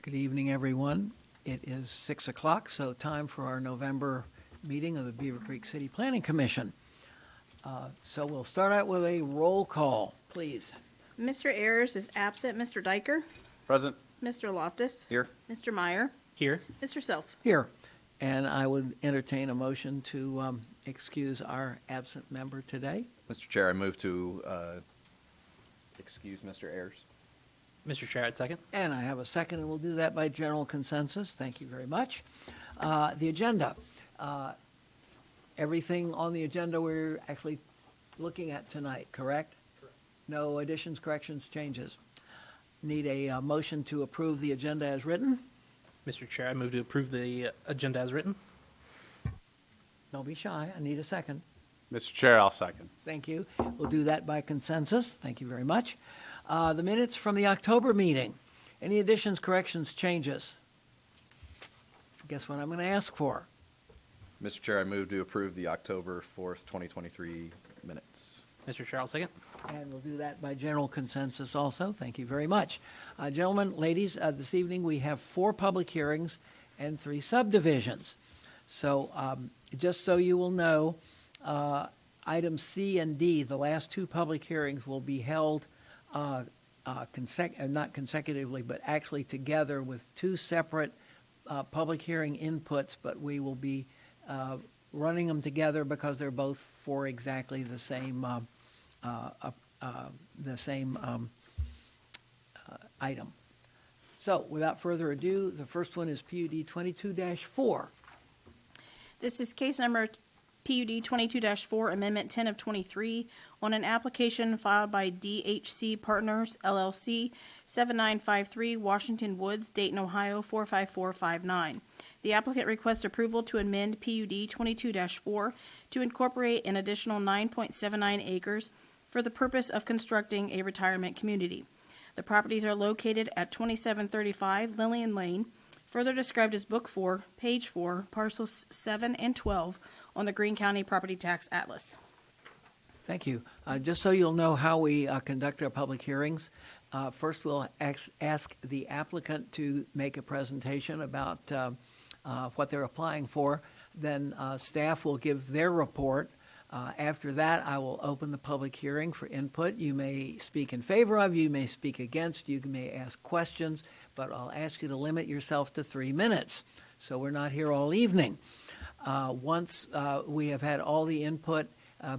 Good evening, everyone. It is 6 o'clock, so time for our November meeting of the Beavercreek City Planning Commission. So we'll start out with a roll call, please. Mr. Ayers is absent. Mr. Diker? Present. Mr. Loftus? Here. Mr. Meyer? Here. Mr. Self? Here. And I would entertain a motion to excuse our absent member today. Mr. Chair, I move to excuse Mr. Ayers. Mr. Chair, I'd second. And I have a second, and we'll do that by general consensus. Thank you very much. The agenda. Everything on the agenda we're actually looking at tonight, correct? Correct. No additions, corrections, changes. Need a motion to approve the agenda as written. Mr. Chair, I move to approve the agenda as written. Don't be shy. I need a second. Mr. Chair, I'll second. Thank you. We'll do that by consensus. Thank you very much. The minutes from the October meeting. Any additions, corrections, changes? Guess what I'm going to ask for? Mr. Chair, I move to approve the October 4th, 2023 minutes. Mr. Chair, I'll second. And we'll do that by general consensus also. Thank you very much. Gentlemen, ladies, this evening we have 4 public hearings and 3 subdivisions. So just so you will know, items C and D, the last 2 public hearings, will be held not consecutively, but actually together with 2 separate public hearing inputs, but we will be running them together because they're both for exactly the same item. So without further ado, the first one is PUD 22-4. This is case number PUD 22-4, Amendment 10 of 23, on an application filed by DHC Partners, LLC, 7953 Washington Woods, Dayton, Ohio, 45459. The applicant requests approval to amend PUD 22-4 to incorporate an additional 9.79 acres for the purpose of constructing a retirement community. The properties are located at 2735 Lillian Lane, further described as Book 4, Page 4, Parcels 7 and 12 on the Greene County Property Tax Atlas. Thank you. Just so you'll know how we conduct our public hearings, first we'll ask the applicant to make a presentation about what they're applying for. Then staff will give their report. After that, I will open the public hearing for input. You may speak in favor of, you may speak against, you may ask questions, but I'll ask you to limit yourself to 3 minutes. So we're not here all evening. Once we have had all the input,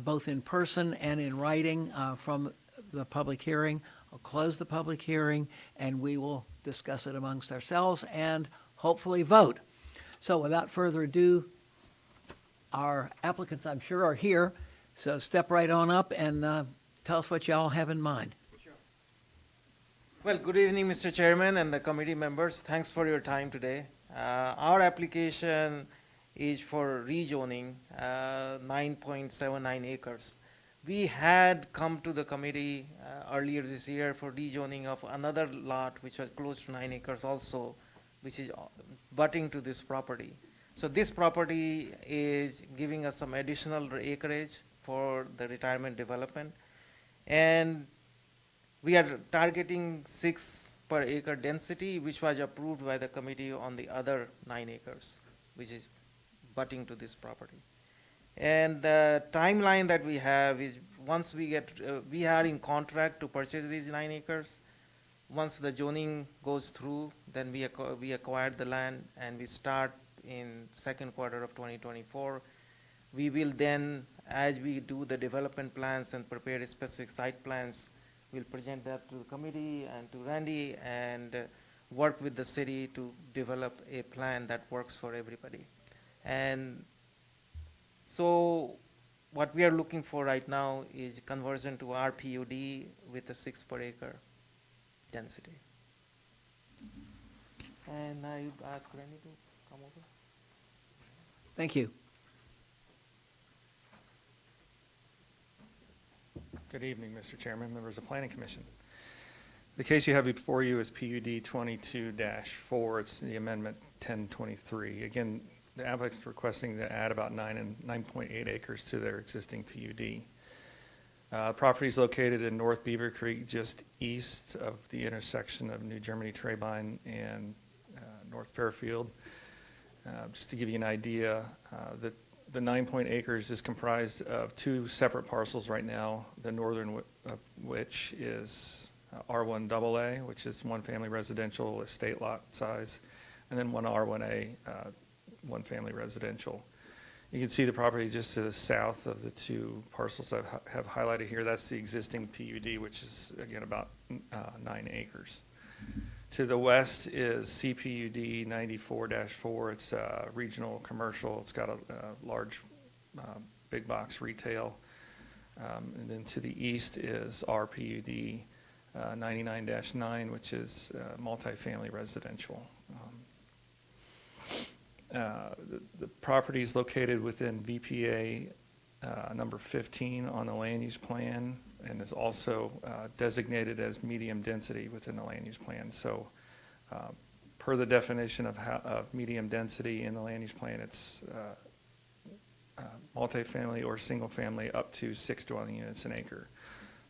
both in person and in writing from the public hearing, I'll close the public hearing and we will discuss it amongst ourselves and hopefully vote. So without further ado, our applicants, I'm sure, are here, so step right on up and tell us what y'all have in mind. Well, good evening, Mr. Chairman and the committee members. Thanks for your time today. Our application is for rezoning 9.79 acres. We had come to the committee earlier this year for rezoning of another lot which was close to 9 acres also, which is butting to this property. So this property is giving us some additional acreage for the retirement development. And we are targeting 6 per acre density, which was approved by the committee on the other 9 acres, which is butting to this property. And the timeline that we have is once we get, we are in contract to purchase these 9 acres. Once the zoning goes through, then we acquired the land and we start in second quarter of 2024. We will then, as we do the development plans and prepare specific site plans, we'll present that to the committee and to Randy and work with the city to develop a plan that works for everybody. And so what we are looking for right now is conversion to our PUD with a 6 per acre density. And I would ask Randy to come over. Thank you. Good evening, Mr. Chairman, members of Planning Commission. The case you have before you is PUD 22-4. It's the amendment 1023. Again, the applicant's requesting to add about 9.8 acres to their existing PUD. Property is located in North Beavercreek, just east of the intersection of New Germany Trebein and North Fairfield. Just to give you an idea, the 9 acres is comprised of 2 separate parcels right now, the northern of which is R1AA, which is one-family residential estate lot size, and then one R1A, one-family residential. You can see the property just to the south of the 2 parcels I have highlighted here. That's the existing PUD, which is, again, about 9 acres. To the west is CPUD 94-4. It's regional commercial. It's got a large big box retail. And then to the east is RPUD 99-9, which is multifamily residential. The property is located within VPA number 15 on the land use plan, and is also designated as medium density within the land use plan. So per the definition of medium density in the land use plan, it's multifamily or single family up to 6 dwelling units an acre.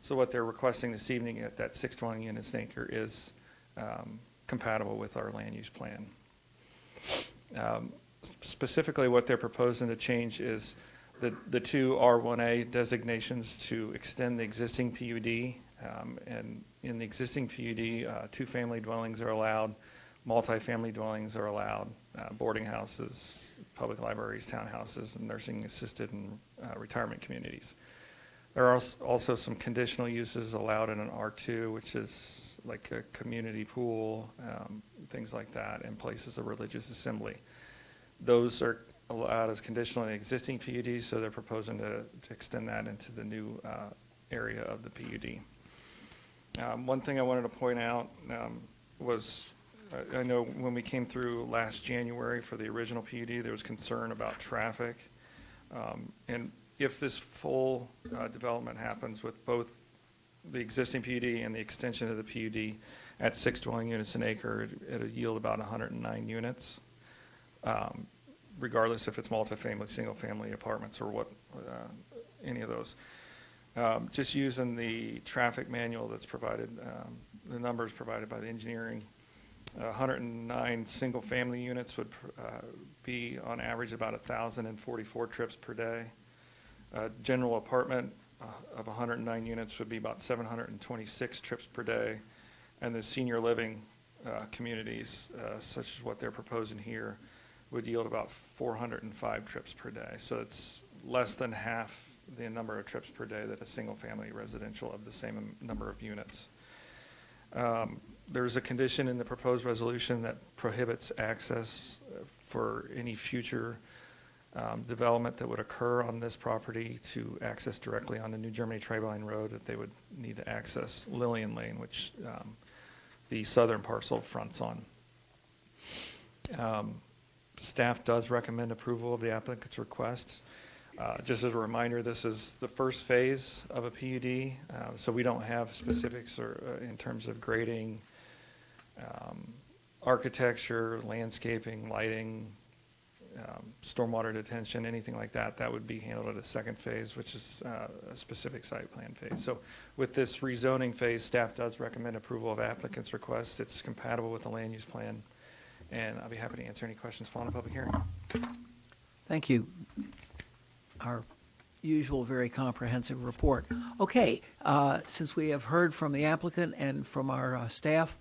So what they're requesting this evening at that 6 dwelling units an acre is compatible with our land use plan. Specifically, what they're proposing to change is the 2 R1A designations to extend the existing PUD. And in the existing PUD, 2 family dwellings are allowed, multifamily dwellings are allowed, boarding houses, public libraries, townhouses, and nursing assisted and retirement communities. There are also some conditional uses allowed in an R2, which is like a community pool, things like that, and places of religious assembly. Those are allowed as conditional in the existing PUD, so they're proposing to extend that into the new area of the PUD. One thing I wanted to point out was, I know when we came through last January for the original PUD, there was concern about traffic. And if this full development happens with both the existing PUD and the extension of the PUD at 6 dwelling units an acre, it'll yield about 109 units. Regardless if it's multifamily, single-family apartments, or what, any of those. Just using the traffic manual that's provided, the numbers provided by the engineering, 109 single-family units would be on average about 1,044 trips per day. General apartment of 109 units would be about 726 trips per day, and the senior living communities, such as what they're proposing here, would yield about 405 trips per day. So it's less than half the number of trips per day that a single-family residential of the same number of units. There's a condition in the proposed resolution that prohibits access for any future development that would occur on this property to access directly on the New Germany Tri-Line Road, that they would need to access Lillian Lane, which the southern parcel fronts on. Staff does recommend approval of the applicant's request. Just as a reminder, this is the first phase of a PUD, so we don't have specifics or in terms of grading, architecture, landscaping, lighting, stormwater detention, anything like that. That would be handled at a second phase, which is a specific site plan phase. So with this rezoning phase, staff does recommend approval of applicant's request. It's compatible with the land use plan, and I'll be happy to answer any questions following the public hearing. Thank you. Our usual very comprehensive report. Okay, since we have heard from the applicant and from our staff,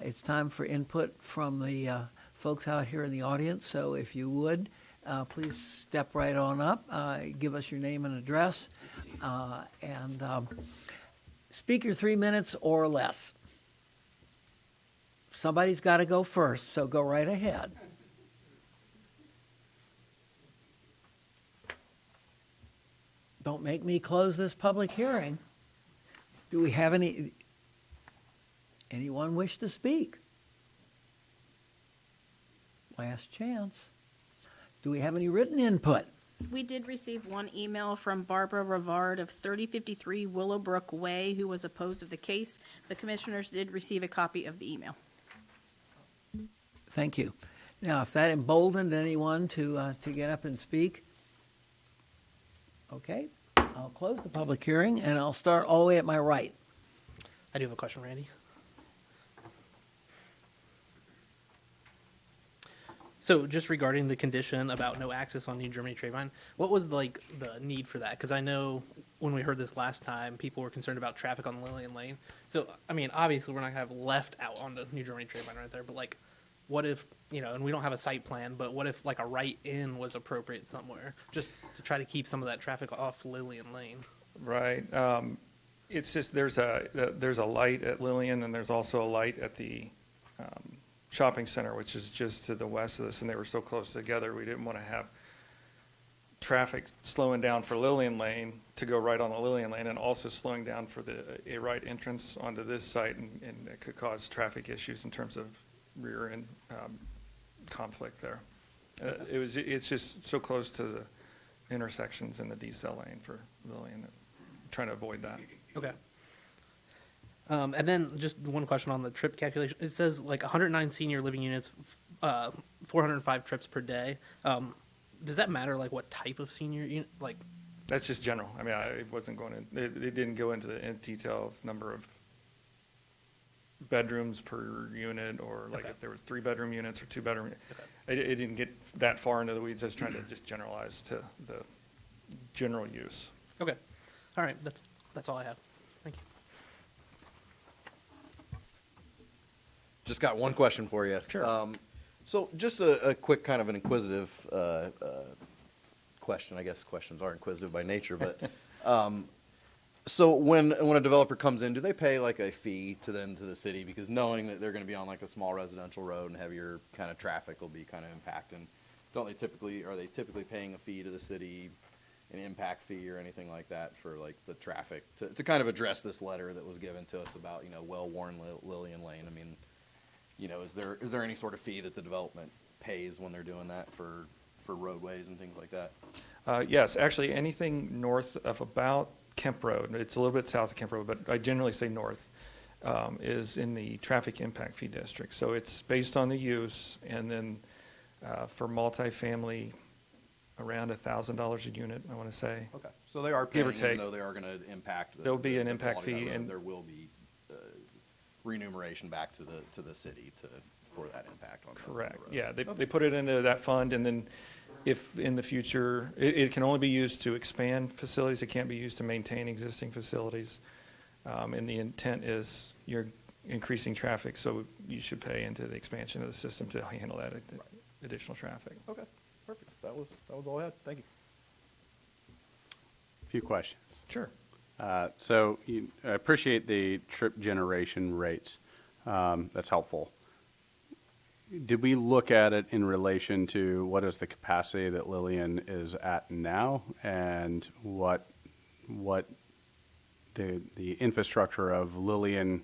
it's time for input from the folks out here in the audience. So if you would, please step right on up, give us your name and address, and speak your 3 minutes or less. Somebody's got to go first, so go right ahead. Don't make me close this public hearing. Do we have anyone wish to speak? Last chance. Do we have any written input? We did receive one email from Barbara Rivard of 3053 Willowbrook Way, who was opposed of the case. The commissioners did receive a copy of the email. Thank you. Now, if that emboldened anyone to get up and speak, okay, I'll close the public hearing, and I'll start all the way at my right. I do have a question, Randy. So just regarding the condition about no access on New Germany Trayvine, what was like the need for that? Because I know when we heard this last time, people were concerned about traffic on Lillian Lane. So, I mean, obviously we're not gonna have left out on the New Germany Trayvine right there, but like, what if, and we don't have a site plan, but what if like a right in was appropriate somewhere, just to try to keep some of that traffic off Lillian Lane? Right. It's just, there's a light at Lillian, and there's also a light at the shopping center, which is just to the west of this, and they were so close together, we didn't want to have traffic slowing down for Lillian Lane to go right on the Lillian Lane, and also slowing down for a right entrance onto this site, and it could cause traffic issues in terms of rear end conflict there. It's just so close to the intersections in the decel lane for Lillian, trying to avoid that. Okay. And then just one question on the trip calculation. It says like 109 senior living units, 405 trips per day. Does that matter, like what type of senior unit? Like, That's just general. I mean, it wasn't going in, it didn't go into the in detail of number of bedrooms per unit, or like Okay. if there was 3-bedroom units or 2-bedroom. Okay. It didn't get that far into the weeds. I was trying to just generalize to the general use. okay, all right, that's all I have. Thank you. Just got one question for you. Sure. So just a quick kind of an inquisitive question. I guess questions are inquisitive by nature, but so when a developer comes in, do they pay like a fee to the city, because knowing that they're going to be on like a small residential road and heavier kind of traffic will be kind of impacting? Are they typically paying a fee to the city, an impact fee or anything like that for like the traffic to kind of address this letter that was given to us about well-worn Lillian Lane? I mean, is there any sort of fee that the development pays when they're doing that for roadways and things like that? Yes, actually, anything north of about Kemp Road, it's a little bit south of Kemp Road, but I generally say north, is in the traffic impact fee district. So it's based on the use, and then for multifamily, around $1,000 a unit, I want to say. Okay, so they are Give or paying, even take. though they are going to impact. There'll be an the impact quality of fee, that road, and there will be remuneration back to the city for that impact on the correct. roads. Yeah, they Okay. put it into that fund, and then if in the future, it can only be used to expand facilities. It can't be used to maintain existing facilities. And the intent is you're increasing traffic, so you should pay into the expansion of the system to handle that additional traffic. Okay, perfect. That was all I had. Thank you. Few questions. Sure. So I appreciate the trip generation rates. That's helpful. Did we look at it in relation to what is the capacity that Lillian is at now, and what the infrastructure of Lillian,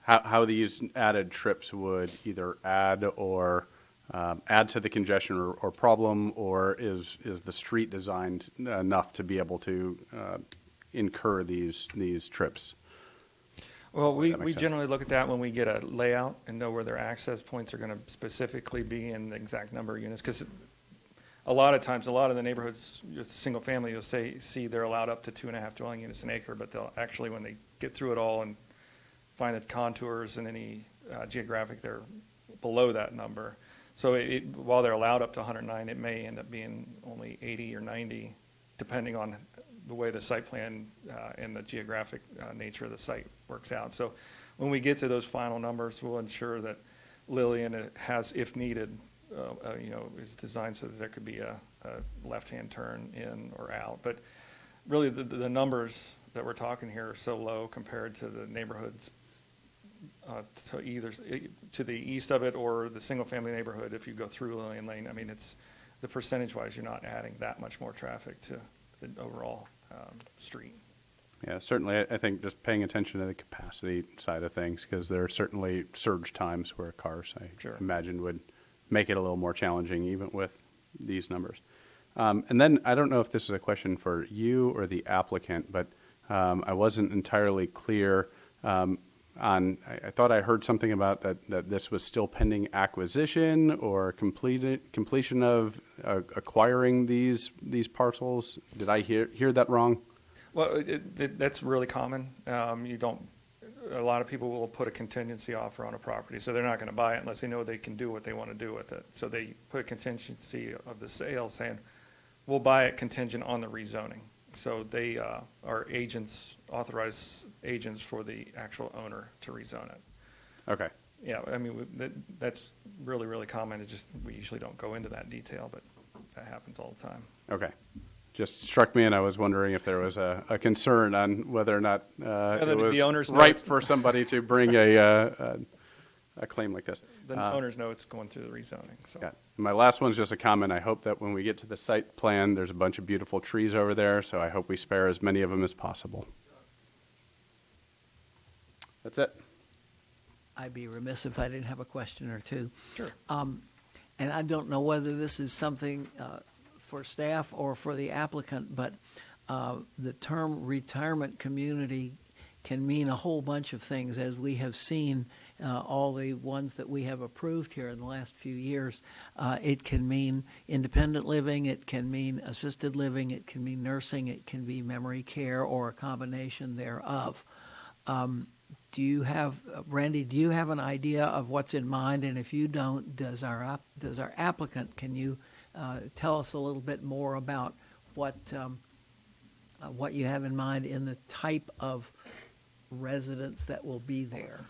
how these added trips would either add or add to the congestion or problem, or is the street designed enough to be able to incur these trips? Well, That makes we sense. generally look at that when we get a layout and know where their access points are going to specifically be and the exact number of units. Because a lot of times, a lot of the neighborhoods, just single family, you'll see they're allowed up to 2.5 dwelling units an acre, but they'll actually, when they get through it all and find the contours and any geographic, they're below that number. So while they're allowed up to 109, it may end up being only 80 or 90, depending on the way the site plan and the geographic nature of the site works out. So when we get to those final numbers, we'll ensure that Lillian has, if needed, is designed so that there could be a left-hand turn in or out. But really, the numbers that we're talking here are so low compared to the neighborhoods to either to the east of it or the single-family neighborhood. If you go through Lillian Lane, I mean, it's the percentage-wise, you're not adding that much more traffic to the overall street. Yeah, certainly, I think just paying attention to the capacity side of things, because there are certainly surge times where cars, I Sure. imagine, would make it a little more challenging even with these numbers. And then, I don't know if this is a question for you or the applicant, but I wasn't entirely clear I thought I heard something about that this was still pending acquisition or completion of acquiring these parcels. Did I hear that wrong? Well, that's really common. You don't, a lot of people will put a contingency offer on a property, so they're not going to buy it unless they know they can do what they want to do with it. So they put a contingency of the sale saying, we'll buy it contingent on the rezoning. So they are agents, authorized agents for the actual owner to rezone it. Okay. Yeah, I mean, that's really, really common. It just, we usually don't go into that detail, but that happens all the time. Okay. Just struck me, and I was wondering if there was a concern on whether or not it the was owners know ripe it's- for somebody to bring a claim like this. The owners know it's going through the rezoning, so. Yeah. My last one's just a comment. I hope that when we get to the site plan, there's a bunch of beautiful trees over there, so I hope we spare as many of them as possible. That's it. I'd be remiss if I didn't have a question or two. Sure. And I don't know whether this is something for staff or for the applicant, but the term retirement community can mean a whole bunch of things, as we have seen all the ones that we have approved here in the last few years. It can mean independent living, it can mean assisted living, it can mean nursing, it can be memory care, or a combination thereof. Do you have, Randy, do you have an idea of what's in mind? And if you don't, does our applicant, can you tell us a little bit more about what you have in mind in the type of residents that will be there?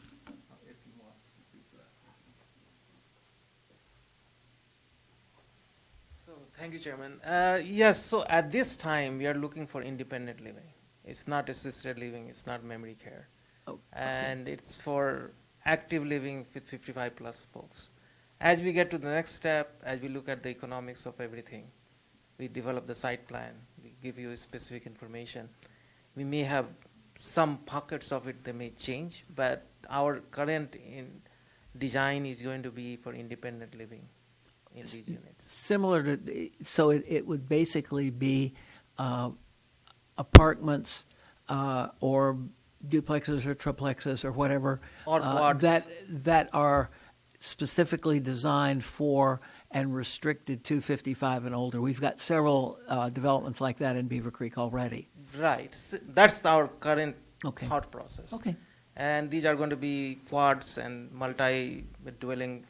So, thank you, Chairman. Yes, so at this time, we are looking for independent living. It's not assisted living, it's not memory care. Oh, okay. And it's for active living with 55 plus folks. As we get to the next step, as we look at the economics of everything, we develop the site plan, we give you specific information. We may have some pockets of it that may change, but our current design is going to be for independent living in these units. Similar to, so it would basically be apartments or duplexes or triplexes or whatever Or quads. that are specifically designed for and restricted to 55 and older. We've got several developments like that in Beavercreek already. Right, that's our current Okay. thought process. Okay. And these are going to be quads and multi-dwelling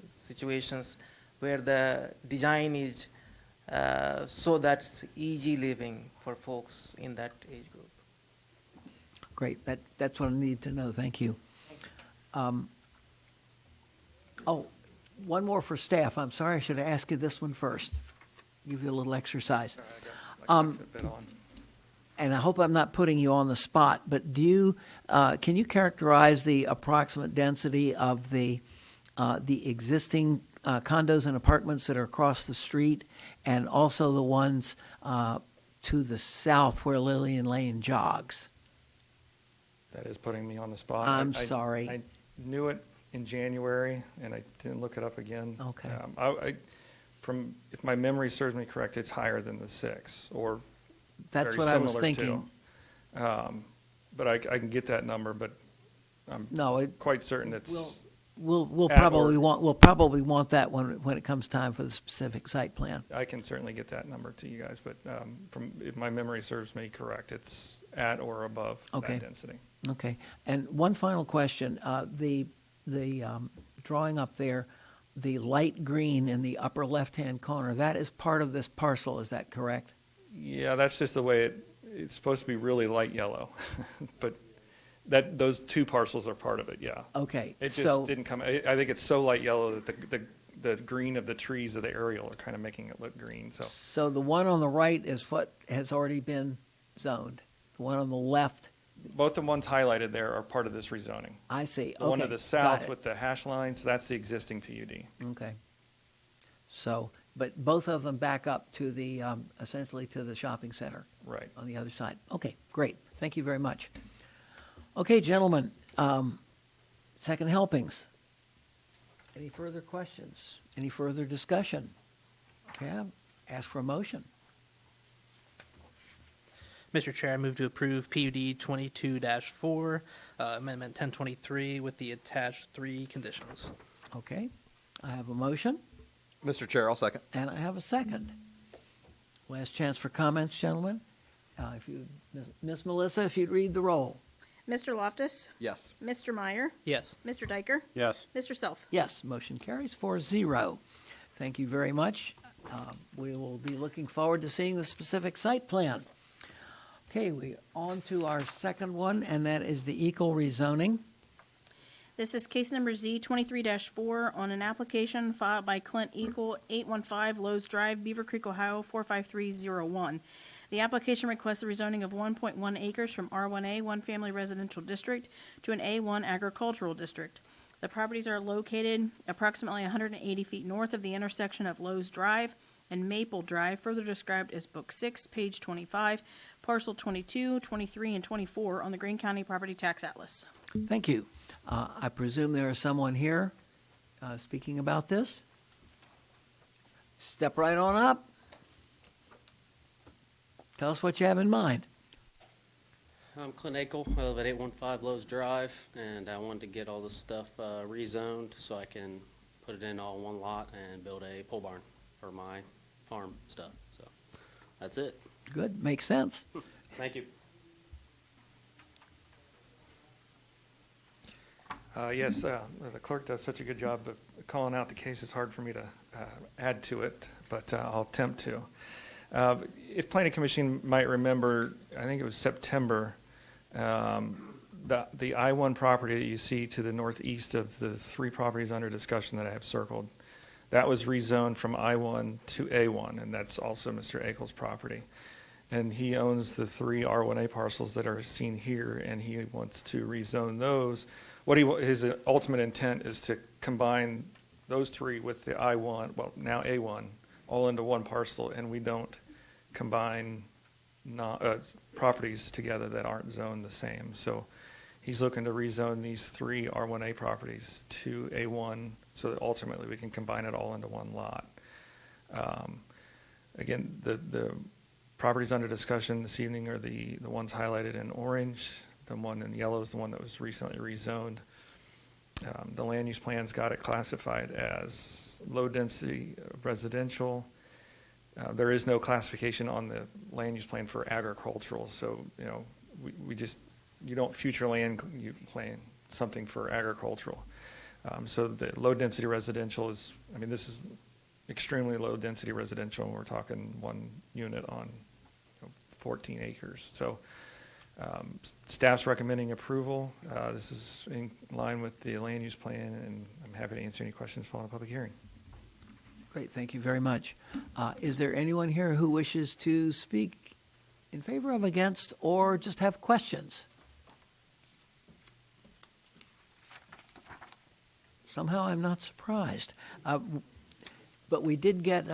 situations where the design is so that's easy living for folks in that age group. Great. That's what I need to know. Thank you. Oh, one more for staff. I'm sorry, I should have asked you this one first. Give you a little exercise. And I hope I'm not putting you on the spot, but can you characterize the approximate density of the existing condos and apartments that are across the street, and also the ones to the south where Lillian Lane jogs? That is putting me on the spot. I'm sorry. I knew it in January, and I didn't look it up again. Okay. If my memory serves me correct, it's higher than the 6, or That's very what I was similar to. thinking. But I can get that number, but I'm No, quite certain it's, we'll At probably or- want that when it comes time for the specific site plan. I can certainly get that number to you guys, but if my memory serves me correct, it's at or above Okay. that density. Okay. And one final question. The drawing up there, the light green in the upper left-hand corner, that is part of this parcel, is that correct? Yeah, that's just the way it's supposed to be really light yellow, but those 2 parcels are part of it, yeah. Okay. It just So, didn't come, I think it's so light yellow that the green of the trees of the aerial are kind of making it look green, so. so the one on the right is what has already been zoned. The one on the left, Both the ones highlighted there are part of this rezoning. I see. The one to Okay, the got south it. with the hash lines, that's the existing PUD. Okay. So, but both of them back up to the, essentially to the shopping center Right. on the other side. Okay, great. Thank you very much. Okay, gentlemen, second helpings. Any further questions? Any further discussion? Okay, I'll ask for a motion. Mr. Chair, I move to approve PUD 22-4, Amendment 1023 with the attached 3 conditions. Okay, I have a motion Mr. Chair, I'll second. and I have a second. Last chance for comments, gentlemen. If you, Miss Melissa, if you'd read the roll. Mr. Loftus? Yes. Mr. Meyer? Yes. Mr. Diker? Yes. Mr. Self? Yes, motion carries 4-0. Thank you very much. We will be looking forward to seeing the specific site plan. Okay, we on to our second one, and that is the equal rezoning. This is case number Z 23-4 on an application filed by Clint Eagle, 815 Lowe's Drive, Beavercreek, Ohio, 45301. The application requests the rezoning of 1.1 acres from R1A, one family residential district, to an A1 agricultural district. The properties are located approximately 180 feet north of the intersection of Lowe's Drive and Maple Drive, further described as Book 6, page 25, parcel 22, 23, and 24 on the Greene County Property Tax Atlas. Thank you. I presume there is someone here speaking about this. Step right on up. Tell us what you have in mind. I'm Clint Akel. I live at 815 Lowe's Drive, and I wanted to get all this stuff rezoned so I can put it in all in one lot and build a pole barn for my farm stuff. So that's it. Good, makes sense. Thank you. Yes, the clerk does such a good job of calling out the case. It's hard for me to add to it, but I'll attempt to. If Planning Commission might remember, I think it was September, the I-1 property that you see to the northeast of the three properties under discussion that I have circled, that was rezoned from I-1 to A1, and that's also Mr. Akel's property. And he owns the three R1A parcels that are seen here, and he wants to rezone those. His ultimate intent is to combine those three with the I-1, well, now A1, all into one parcel, and we don't combine properties together that aren't zoned the same. So he's looking to rezone these three R1A properties to A1 so that ultimately we can combine it all into one lot. Again, the properties under discussion this evening are the ones highlighted in orange. The one in yellow is the one that was recently rezoned. The land use plan's got it classified as low-density residential. There is no classification on the land use plan for agricultural, so, you don't future land, you plan something for agricultural. So the low-density residential is, this is extremely low-density residential. We're talking one unit on 14 acres. So staff's recommending approval. This is in line with the land use plan, and I'm happy to answer any questions following the public hearing. Great, thank you very much. Is there anyone here who wishes to speak in favor of, against, or just have questions? Somehow I'm not surprised. But we did get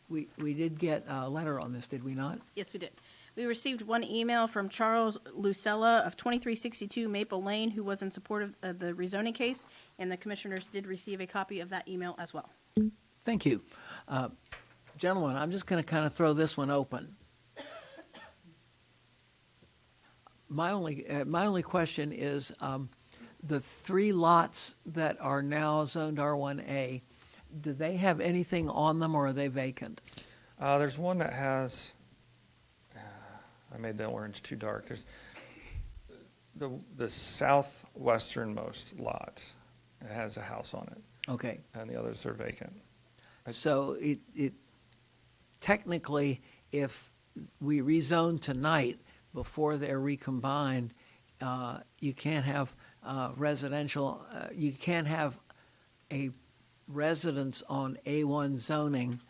we did get a letter on this, did we not? Yes, we did. We received one email from Charles Lucella of 2362 Maple Lane, who was in support of the rezoning case, and the commissioners did receive a copy of that email as well. Thank you. Gentlemen, I'm just going to kind of throw this one open. My only question is, the three lots that are now zoned R1A, do they have anything on them, or are they vacant? There's one that has, I made the orange too dark. There's the southwesternmost lot. It has a house on it, Okay. and the others are vacant. So it technically, if we rezone tonight before they're recombined, you can't have residential. You can't have a residence on A1 zoning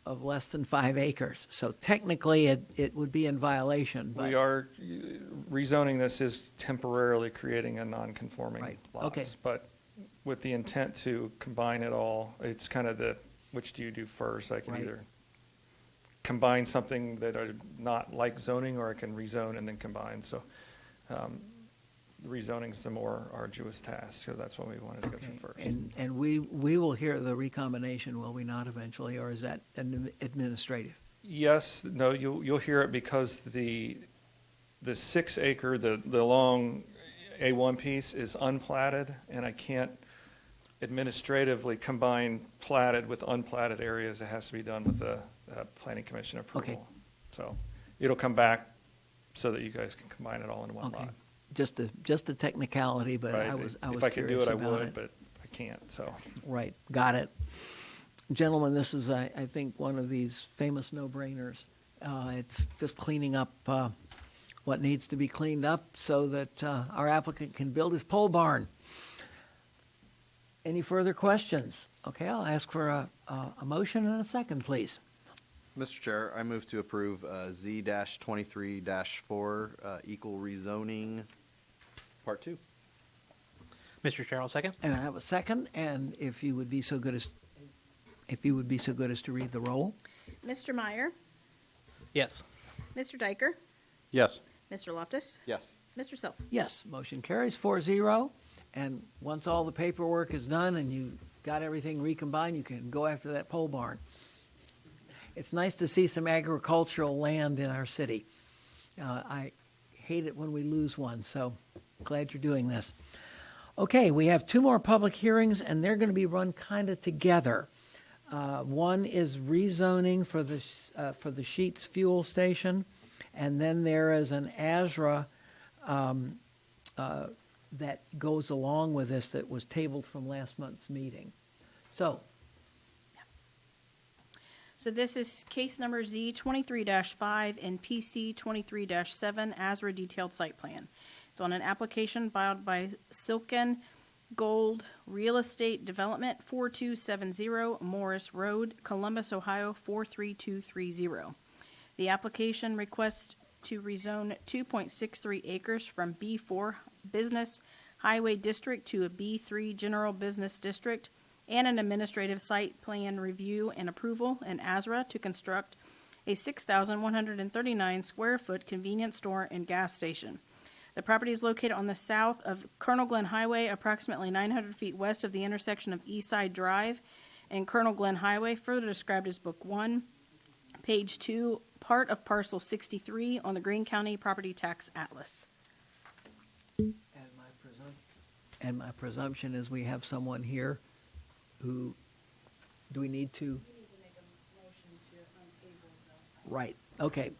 of less than 5 acres. So technically, it would be in violation. But We are rezoning this is temporarily creating a non-conforming Right. lots. Okay. But with the intent to combine it all, it's kind of which do you do first? I can Right. either combine something that are not like zoning, or I can rezone and then combine. So rezoning is the more arduous task, so that's what we wanted to go through first. And we will hear the recombination, will we not, eventually, or is that administrative? Yes, no, you'll hear it because the 6 acre, the long A1 piece is unplatted, and I can't administratively combine platted with unplatted areas. It has to be done with the planning commission approval. Okay. So it'll come back so that you guys can combine it all into one Okay. lot. just a technicality, but Right? I was If I could do curious it, I about would, it. but I can't, so. Right, got it. Gentlemen, this is, I think, one of these famous no-brainers. It's just cleaning up what needs to be cleaned up so that our applicant can build his pole barn. Any further questions? Okay, I'll ask for a motion and a second, please. Mr. Chair, I move to approve Z-23-4, equal rezoning, Part 2. Mr. Chair, I'll second. And I have a second, and if you would be so good as to read the roll. Mr. Meyer, Yes. Mr. Diker, Yes. Mr. Loftus, Yes. Mr. Self. Yes, motion carries 4-0. And once all the paperwork is done and you got everything recombined, you can go after that pole barn. It's nice to see some agricultural land in our city. I hate it when we lose one, so glad you're doing this. Okay, we have two more public hearings, and they're going to be run kind of together. One is rezoning for the Sheetz fuel station, and then there is an ASRA that goes along with this that was tabled from last month's meeting. So, So this is case number Z 23-5 and PC 23-7 ASRA detailed site plan. It's on an application filed by Silken Gold Real Estate Development, 4270 Morris Road, Columbus, Ohio 43230. The application requests to rezone 2.63 acres from B4 Business Highway District to a B3 General Business District, and an administrative site plan review and approval in ASRA to construct a 6,139 square foot convenience store and gas station. The property is located on the south of Colonel Glenn Highway, approximately 900 feet west of the intersection of Eastside Drive and Colonel Glenn Highway, further described as Book 1, Page 2, part of Parcel 63 on the Greene County Property Tax Atlas. and my presumption is we have someone here who, do we need to? Right, okay.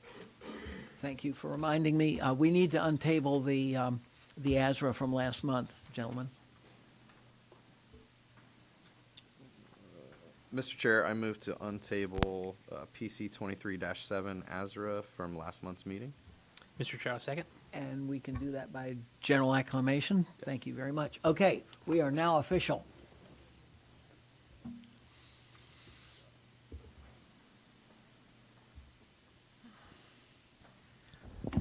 Thank you for reminding me. We need to untable the ASRA from last month, gentlemen. Mr. Chair, I move to untable PC 23-7 ASRA from last month's meeting. Mr. Chair, I'll second. And we can do that by general acclamation. Thank you very much. Okay, we are now official.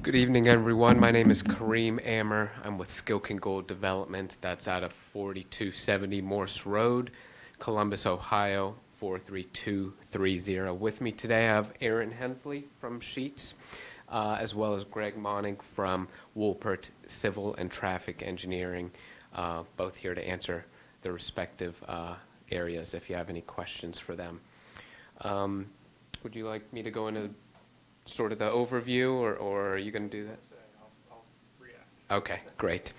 Good evening, everyone. My name is Kareem Amer. I'm with Skilkin Gold Development. That's out of 4270 Morse Road, Columbus, Ohio, 43230. With me today, I have Aaron Hensley from Sheetz, as well as Greg Monning from Woolpert Civil and Traffic Engineering, both here to answer the respective areas if you have any questions for them. Would you like me to go into sort of the overview, or are you going to do that? I'll react. Okay, great.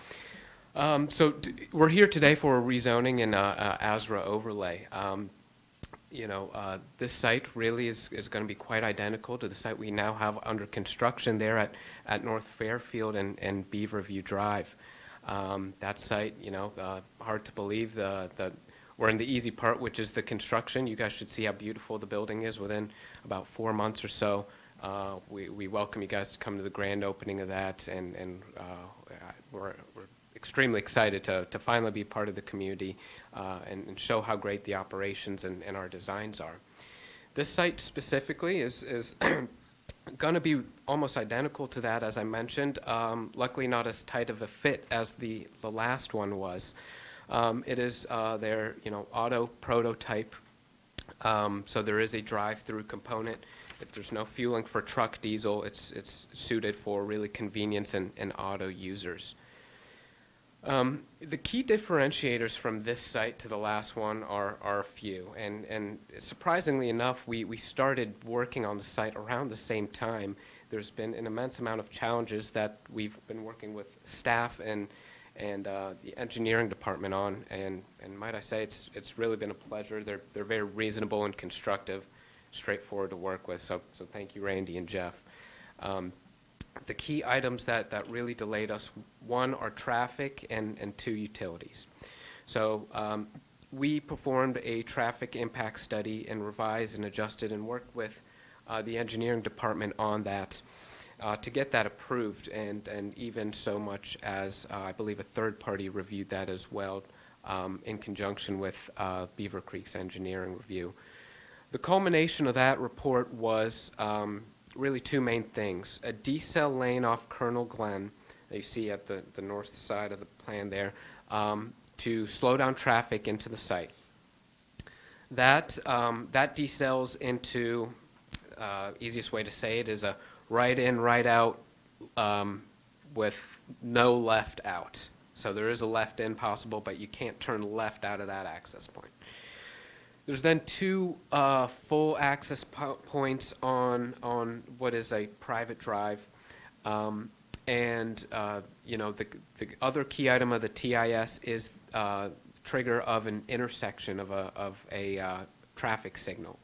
We're here today for a rezoning and ASRA overlay. This site really is going to be quite identical to the site we now have under construction there at North Fairfield and Beaverview Drive. That site, hard to believe that we're in the easy part, which is the construction. You guys should see how beautiful the building is within about 4 months or so. We welcome you guys to come to the grand opening of that, and we're extremely excited to finally be part of the community and show how great the operations and our designs are. This site specifically is going to be almost identical to that, as I mentioned. Luckily, not as tight of a fit as the last one was. It is their auto prototype, so there is a drive-through component. There's no fueling for truck diesel. It's suited for really convenience and auto users. The key differentiators from this site to the last one are a few, and surprisingly enough, we started working on the site around the same time. There's been an immense amount of challenges that we've been working with staff and the engineering department on, and might I say it's really been a pleasure. They're very reasonable and constructive, straightforward to work with. So thank you, Randy and Jeff. the key items that really delayed us, one are traffic and two, utilities. So we performed a traffic impact study and revised and adjusted and worked with the engineering department on that to get that approved, and even so much as I believe a third party reviewed that as well in conjunction with Beavercreek's engineering review. The culmination of that report was really two main things: a decel lane off Colonel Glen that you see at the north side of the plan there, to slow down traffic into the site. That decels into, easiest way to say it is a right in, right out with no left out. So there is a left in possible, but you can't turn left out of that access point. There's then two full access points on what is a private drive. You know, the other key item of the TIS is trigger of an intersection of a traffic signal.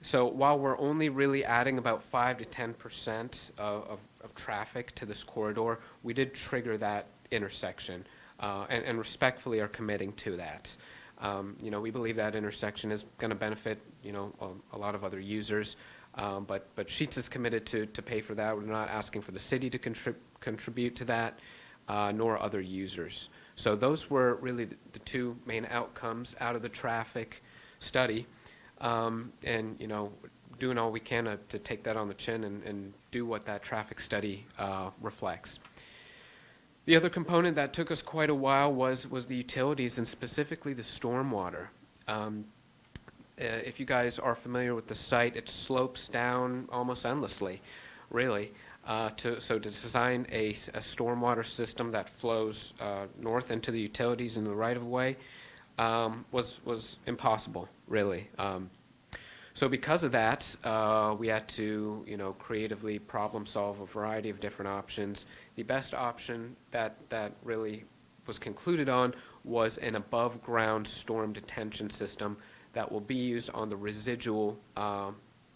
So while we're only really adding about 5 to 10% of traffic to this corridor, we did trigger that intersection and respectfully are committing to that. You know, we believe that intersection is going to benefit, you know, a lot of other users, but Sheetz is committed to pay for that. We're not asking for the city to contribute to that, nor other users. So those were really the two main outcomes out of the traffic study. And, you know, doing all we can to take that on the chin and do what that traffic study reflects. The other component that took us quite a while was the utilities, and specifically the stormwater. If you guys are familiar with the site, it slopes down almost endlessly, really. So to design a stormwater system that flows north into the utilities in the right-of-way was impossible, really. So because of that, we had to, you know, creatively problem solve a variety of different options. The best option that really was concluded on was an above-ground storm detention system that will be used on the residual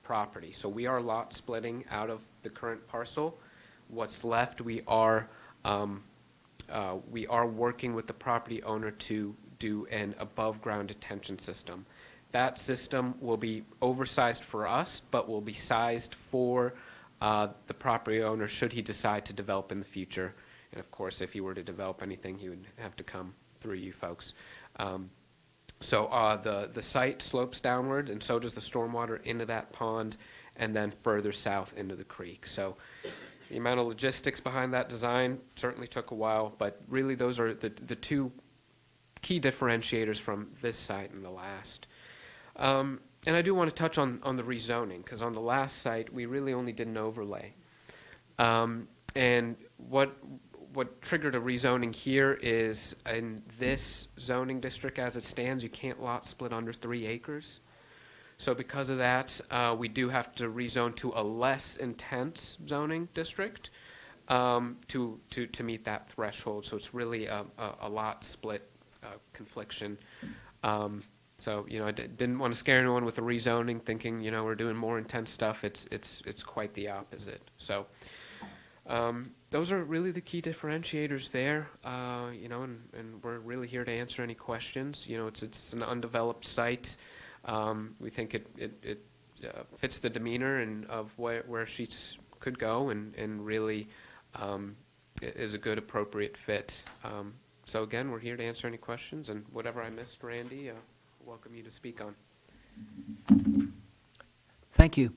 property. So we are lot splitting out of the current parcel. What's left, we are working with the property owner to do an above-ground detention system. That system will be oversized for us, but will be sized for the property owner should he decide to develop in the future. And of course, if he were to develop anything, he would have to come through you folks. So the site slopes downward, and so does the stormwater into that pond, and then further south into the creek. So the amount of logistics behind that design certainly took a while, but really those are the two key differentiators from this site and the last. And I do want to touch on the rezoning, because on the last site, we really only did an overlay. And what triggered a rezoning here is in this zoning district as it stands, you can't lot split under 3 acres. So because of that, we do have to rezone to a less intense zoning district to meet that threshold. So it's really a lot split confliction. So, you know, I didn't want to scare anyone with the rezoning, thinking, you know, we're doing more intense stuff. It's quite the opposite. So those are really the key differentiators there, you know, and we're really here to answer any questions. You know, it's an undeveloped site. We think it fits the demeanor and of where Sheetz could go, and really is a good, appropriate fit. So again, we're here to answer any questions, and whatever I missed, Randy, welcome you to speak on. Thank you.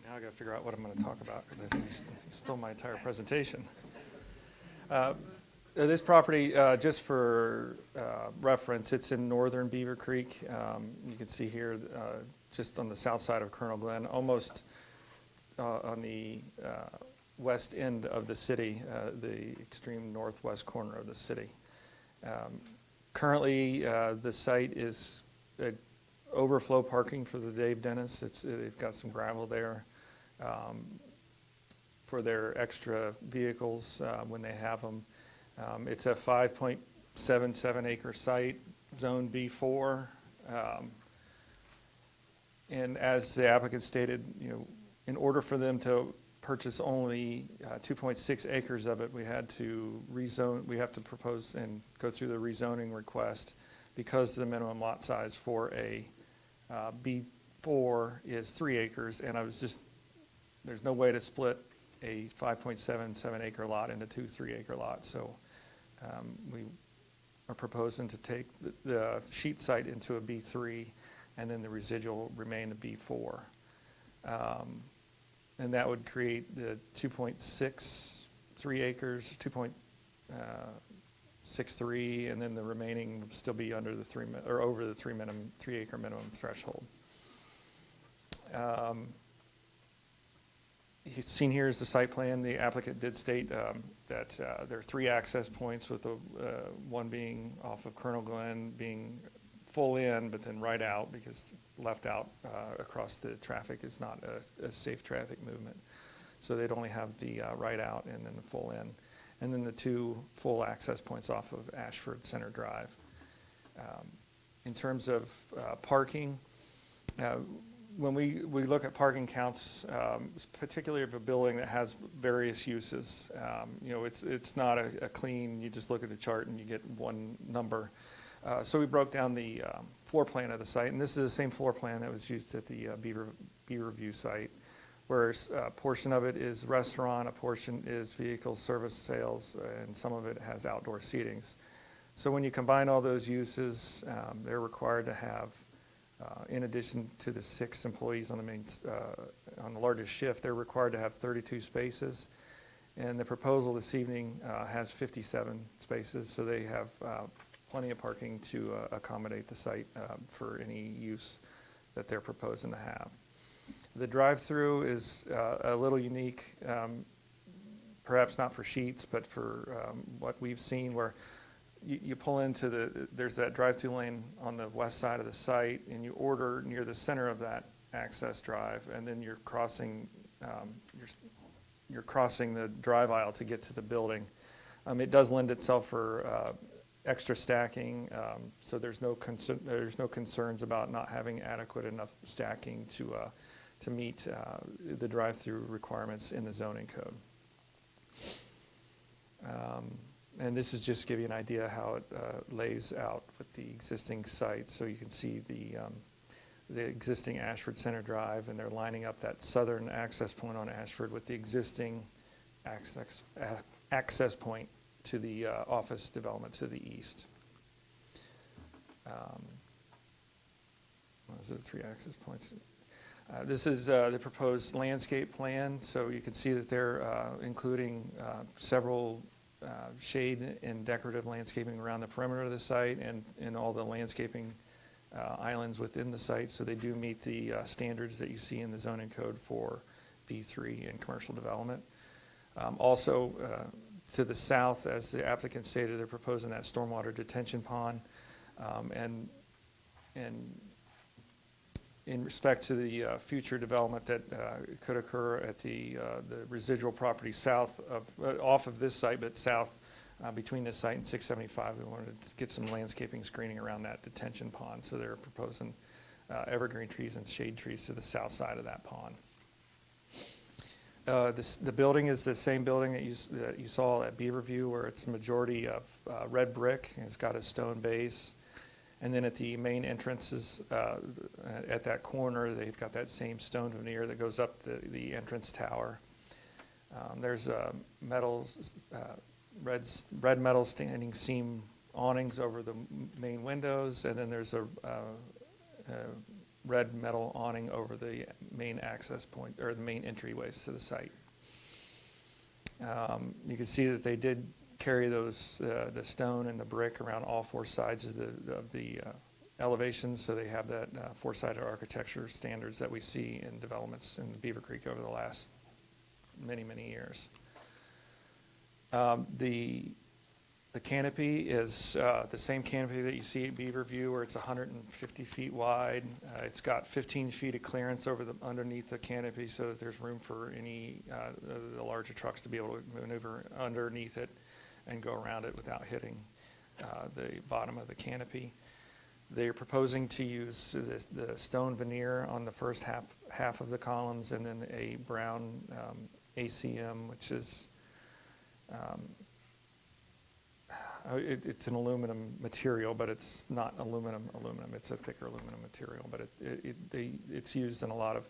Now I got to figure out what I'm going to talk about, because I think you stole my entire presentation. This property, just for reference, it's in northern Beavercreek. You can see here, just on the south side of Colonel Glen, almost on the west end of the city, the extreme northwest corner of the city. Currently, the site is overflow parking for the Dave Dennis. They've got some gravel there for their extra vehicles when they have them. It's a 5.77 acre site, zone B4. And as the applicant stated, you know, in order for them to purchase only 2.6 acres of it, we had to rezone, we have to propose and go through the rezoning request because the minimum lot size for a B4 is 3 acres, and there's no way to split a 5.77 acre lot into 2 3-acre lots. So we are proposing to take the sheet site into a B3, and then the residual remain a B4. And that would create the 2.63 acres, 2.63, and then the remaining would still be under the over the 3-acre minimum threshold. You've seen here is the site plan. The applicant did state that there are 3 access points, with one being off of Colonel Glenn being full in, but then right out, because left out across the traffic is not a safe traffic movement. So they'd only have the right out and then the full in. And then the 2 full access points off of Ashford Center Drive. In terms of parking, when we look at parking counts, particularly of a building that has various uses, it's not a clean, you just look at the chart and you get one number. So we broke down the floor plan of the site, and this is the same floor plan that was used at the Beaverview site, where a portion of it is restaurant, a portion is vehicle service sales, and some of it has outdoor seatings. So when you combine all those uses, they're required to have, in addition to the 6 employees on the largest shift, they're required to have 32 spaces. And the proposal this evening has 57 spaces, so they have plenty of parking to accommodate the site for any use that they're proposing to have. The drive-through is a little unique, perhaps not for Sheets, but for what we've seen, where you pull into there's that drive-through lane on the west side of the site, and you order near the center of that access drive, and then you're crossing the drive aisle to get to the building. It does lend itself for extra stacking, so there's no concerns about not having adequate enough stacking to meet the drive-through requirements in the zoning code. And this is just to give you an idea how it lays out with the existing site. So you can see the existing Ashford Center Drive, and they're lining up that southern access point on Ashford with the existing access point to the office development to the east. Those are the 3 access points. This is the proposed landscape plan. So you can see that they're including several shade and decorative landscaping around the perimeter of the site, and all the landscaping islands within the site. So they do meet the standards that you see in the zoning code for B3 and commercial development. Also, to the south, as the applicant stated, they're proposing that stormwater detention pond, and in respect to the future development that could occur at the residual property south off of this site, but south between this site and 675, we wanted to get some landscaping screening around that detention pond. So they're proposing evergreen trees and shade trees to the south side of that pond. The building is the same building that you saw at Beaverview, where it's majority of red brick, and it's got a stone base. And then at the main entrances, at that corner, they've got that same stone veneer that goes up the entrance tower. There's red metal standing seam awnings over the main windows, and then there's a red metal awning over the main access point, or the main entryways to the site. You can see that they did carry those the stone and the brick around all 4 sides of the elevations, so they have that 4-sided architecture standards that we see in developments in Beavercreek over the last many years. The canopy is the same canopy that you see at Beaverview, where it's 150 feet wide. It's got 15 feet of clearance underneath the canopy, so that there's room for any the larger trucks to be able to maneuver underneath it and go around it without hitting the bottom of the canopy. They're proposing to use the stone veneer on the first half of the columns, and then a brown ACM, which is it's an aluminum material, but it's not aluminum. It's a thicker aluminum material, but it's used in a lot of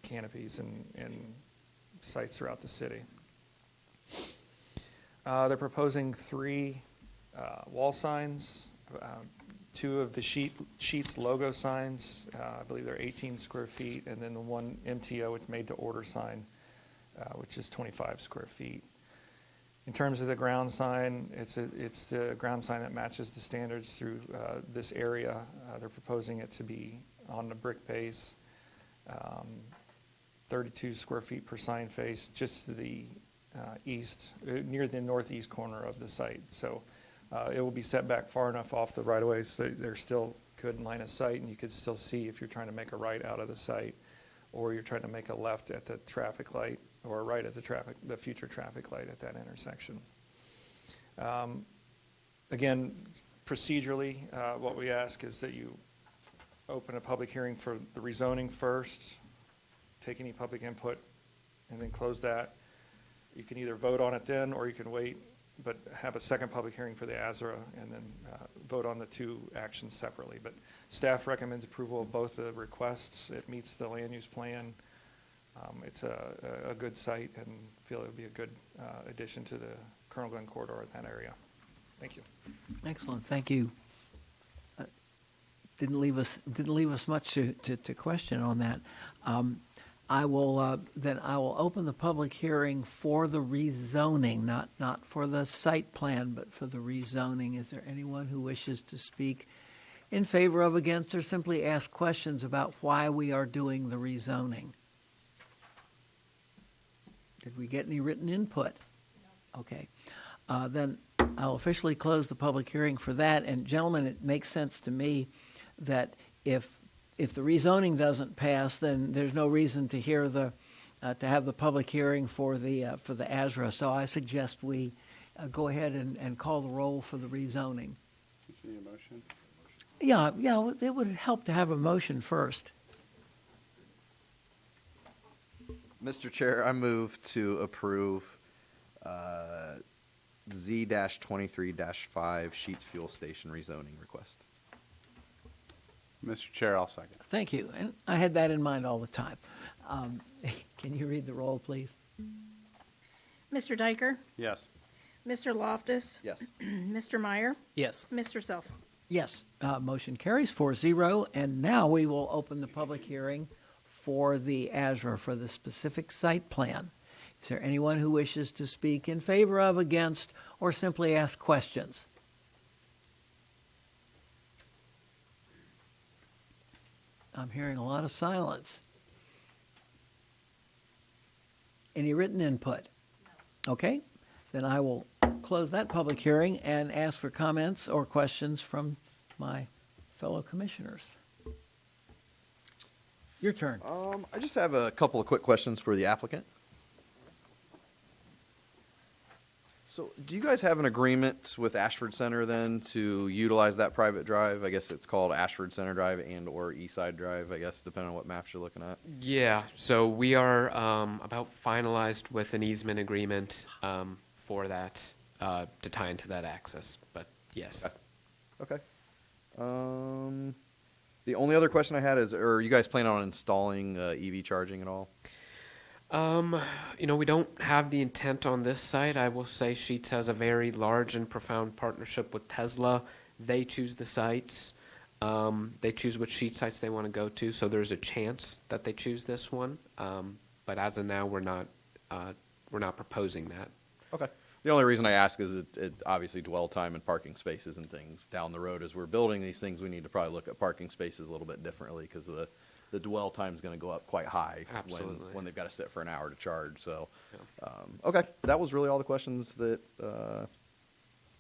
canopies and sites throughout the city. They're proposing 3 wall signs, 2 of the sheet's logo signs. I believe they're 18 square feet, and then the 1 MTO, which made to order sign, which is 25 square feet. In terms of the ground sign, it's the ground sign that matches the standards through this area. They're proposing it to be on the brick base, 32 square feet per sign face, just to the east, near the northeast corner of the site. So it will be set back far enough off the right-of-way so they're still good line of sight, and you could still see if you're trying to make a right out of the site, or you're trying to make a left at the traffic light, or a right at the future traffic light at that intersection. Again, procedurally, what we ask is that you open a public hearing for the rezoning first, take any public input, and then close that. You can either vote on it then, or you can wait, but have a second public hearing for the ASRA, and then vote on the 2 actions separately. But staff recommends approval of both the requests. It meets the land use plan. It's a good site, and feel it would be a good addition to the Colonel Glenn corridor in that area. Thank you. Excellent, thank you. Didn't leave us much to question on that. I will open the public hearing for the rezoning, not for the site plan, but for the rezoning. Is there anyone who wishes to speak in favor of, against, or simply ask questions about why we are doing the rezoning? Did we get any written input? No. Okay. Then I'll officially close the public hearing for that. And gentlemen, it makes sense to me that if the rezoning doesn't pass, then there's no reason to hear to have the public hearing for the ASRA. So I suggest we go ahead and call the roll for the rezoning. Do you need a motion? Yeah, it would help to have a motion first. Mr. Chair, I move to approve Z-23-5 Sheets Fuel Station rezoning request. Mr. Chair, I'll second. Thank you. And I had that in mind all the time. Can you read the roll, please? Mr. Diker, Yes. Mr. Loftus, Yes. Mr. Meyer, Yes. Mr. Self. Yes, motion carries 4-0, and now we will open the public hearing for the ASRA, for the specific site plan. Is there anyone who wishes to speak in favor of, against, or simply ask questions? I'm hearing a lot of silence. Any written input? No. Okay, then I will close that public hearing and ask for comments or questions from my fellow commissioners. Your turn. I just have a couple of quick questions for the applicant. So do you guys have an agreement with Ashford Center then to utilize that private drive? I guess it's called Ashford Center Drive and or Eastside Drive, I guess, depending on what maps you're looking at. Yeah, so we are about finalized with an easement agreement for that, to tie into that access, but yes. Okay. The only other question I had is, are you guys planning on installing EV charging at all? We don't have the intent on this site. I will say Sheets has a very large and profound partnership with Tesla. They choose the sites. They choose which Sheet sites they want to go to, so there's a chance that they choose this one. But as of now, we're not proposing that. Okay. The only reason I ask is it obviously dwell time and parking spaces and things down the road. As we're building these things, we need to probably look at parking spaces a little bit differently because the dwell time is going to go up quite high Absolutely. when they've got to sit for an hour to charge. So, okay, that was really all the questions that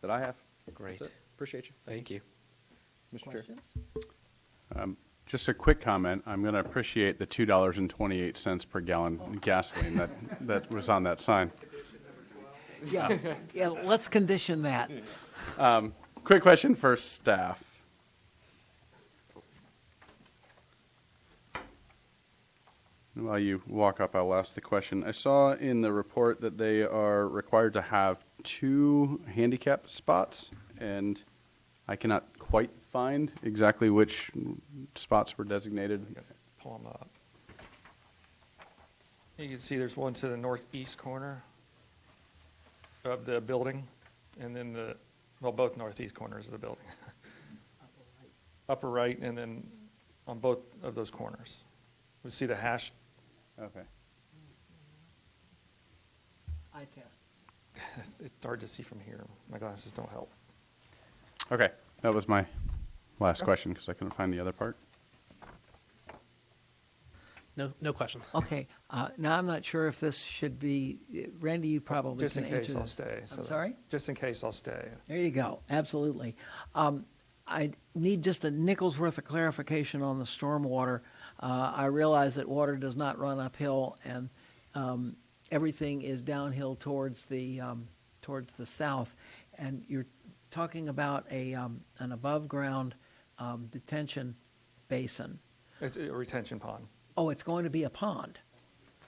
I have. Great. That's it. Appreciate you. Thank you. Mr. Chair. Questions? Just a quick comment. I'm going to appreciate the $2.28 per gallon gasoline that was on that sign. Yeah, let's condition that. Quick question for staff. while you walk up, I'll ask the question. I saw in the report that they are required to have 2 handicap spots, and I cannot quite find exactly which spots were designated. Pull them up. You can see there's one to the northeast corner of the building, and then both northeast corners of the building. Upper right, and then on both of those corners. We see the hash. Okay. Eye test. It's hard to see from here. My glasses don't help. Okay, that was my last question because I couldn't find the other part. No questions. Okay, now I'm not sure if this should be, Randy, you probably Just in can answer case, I'll this. stay. I'm sorry? Just in case, I'll stay. There you go, absolutely. I need just a nickel's worth of clarification on the stormwater. I realize that water does not run uphill, and everything is downhill towards the south. And you're talking about an above-ground detention basin. It's a retention pond. Oh, it's going to be a pond,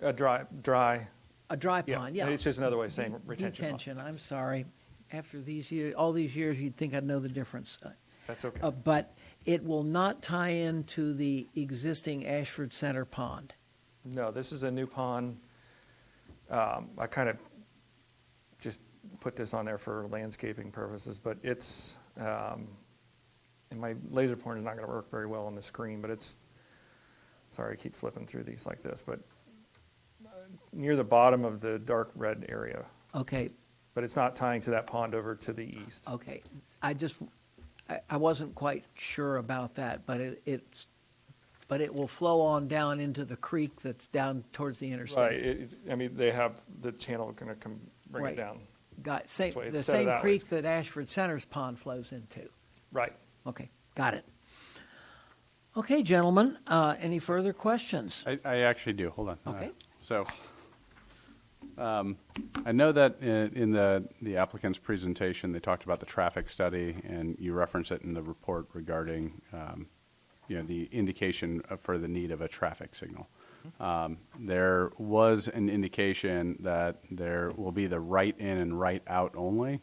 A dry. a dry pond, yeah. It's just another way of saying retention pond. Detention, I'm sorry. After these years, all these years, you'd think I'd know the difference. That's okay. But it will not tie into the existing Ashford Center pond. No, this is a new pond. I kind of just put this on there for landscaping purposes, but it's, and my laser pointer is not going to work very well on the screen, but it's, sorry, I keep flipping through these like this, but near the bottom of the dark red area. Okay, But it's not tying to that pond over to the east. okay. I wasn't quite sure about that, but it will flow on down into the creek that's down towards the interstate. Right, I mean, they have the channel going to come bring Right. it down. Got, That's why it's the set same that way. creek that Ashford Center's pond flows into. Right. Okay, got it. Okay, gentlemen, any further questions? I actually do. Hold on. Okay. So, I know that in the applicant's presentation, they talked about the traffic study, and you reference it in the report regarding, the indication for the need of a traffic signal. There was an indication that there will be the right in and right out only,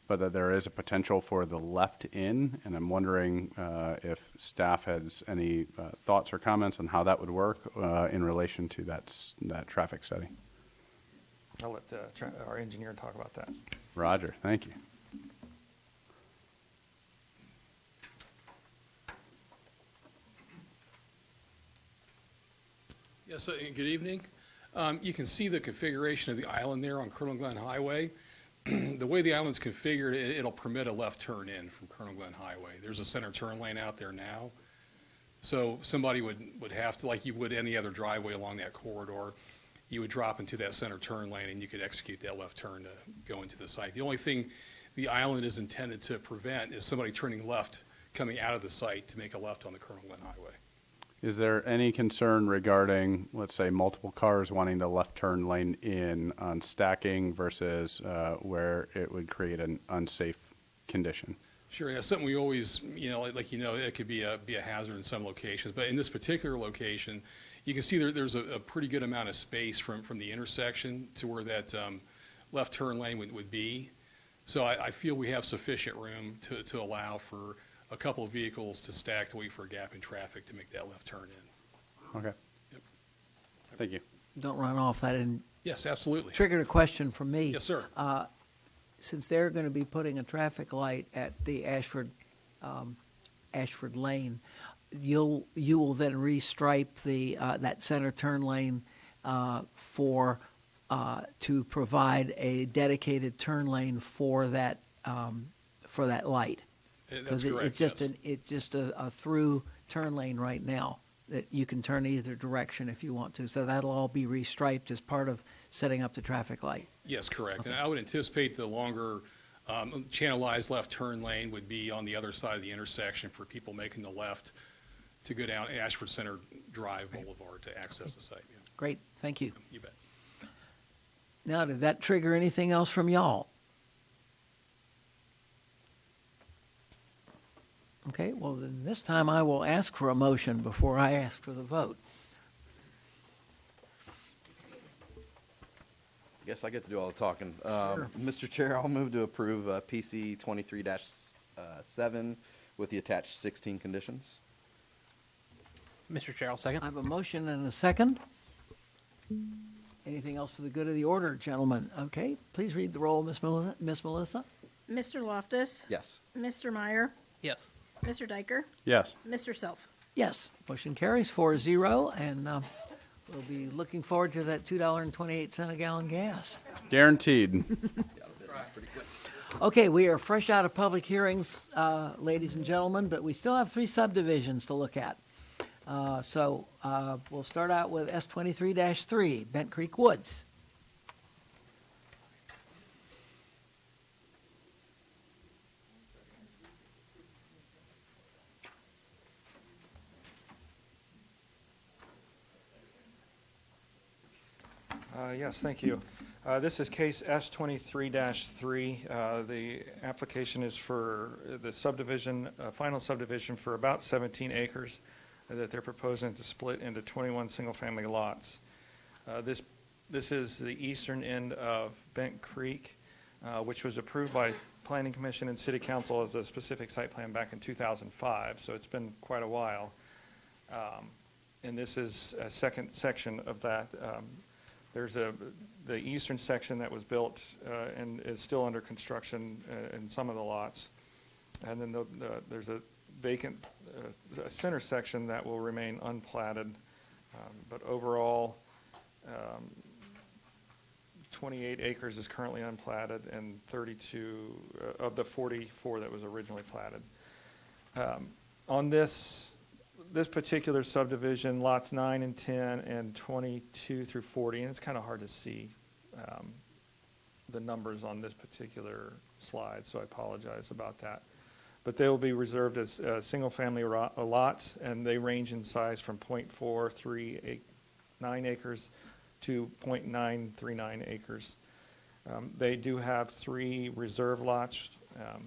but that there is a potential for the left in, and I'm wondering if staff has any thoughts or comments on how that would work in relation to that traffic study. I'll let our engineer talk about that. Roger, thank you. Yes, good evening. You can see the configuration of the island there on Colonel Glenn Highway. The way the island's configured, it'll permit a left turn in from Colonel Glenn Highway. There's a center turn lane out there now. So somebody would have to, like you would any other driveway along that corridor, you would drop into that center turn lane and you could execute that left turn to go into the site. The only thing the island is intended to prevent is somebody turning left coming out of the site to make a left on the Colonel Glenn Highway. Is there any concern regarding, let's say, multiple cars wanting to left turn lane in on stacking versus where it would create an unsafe condition? Sure, yeah, something we always, it could be a hazard in some locations, but in this particular location, you can see there's a pretty good amount of space from the intersection to where that left turn lane would be. So I feel we have sufficient room to allow for a couple of vehicles to stack to wait for a gap in traffic to make that left turn in. Okay. Yep. Thank you. Don't run off, that didn't Yes, absolutely. triggered a question from me. Yes, sir. Since they're going to be putting a traffic light at the Ashford Lane, you will then restripe that center turn lane to provide a dedicated turn lane for that light. That's correct, It's just a through turn lane right now that you can turn either direction if you want to. So that'll all be restriped as part of setting up the traffic light. Yes, correct. And I would anticipate the longer channelized left turn lane would be on the other side of the intersection for people making the left to go down Ashford Center Drive Boulevard to access the site. Yeah. Great, thank you. You bet. Now, did that trigger anything else from y'all? Okay, well, then this time I will ask for a motion before I ask for the vote. Guess I get to do all the talking. Mr. Chair, I'll move to approve PC 23-7 with the attached 16 conditions. Mr. Chair, I'll second. I have a motion and a second. Anything else for the good of the order, gentlemen? Okay, please read the roll, Miss Melissa. Mr. Loftus? Yes. Mr. Meyer? Yes. Mr. Diker? Yes. Mr. Self? Yes, motion carries 4-0, and we'll be looking forward to that $2.28 a gallon gas. Guaranteed. Okay, we are fresh out of public hearings, ladies and gentlemen, but we still have 3 subdivisions to look at. So we'll start out with S23-3, Bent Creek Woods. Yes, thank you. This is case S23-3. The application is for the subdivision, final subdivision for about 17 acres that they're proposing to split into 21 single-family lots. This is the eastern end of Bent Creek, which was approved by Planning Commission and City Council as a specific site plan back in 2005, so it's been quite a while. And this is a second section of that. There's the eastern section that was built and is still under construction in some of the lots. And then there's a vacant center section that will remain unplatted. But overall, 28 acres is currently unplatted and 32 of the 44 that was originally platted. On this particular subdivision, lots 9 and 10 and 22 through 40, and it's kind of hard to see the numbers on this particular slide, so I apologize about that. But they will be reserved as single-family lots, and they range in size from 0.439 acres to 0.939 acres. They do have 3 reserve lots,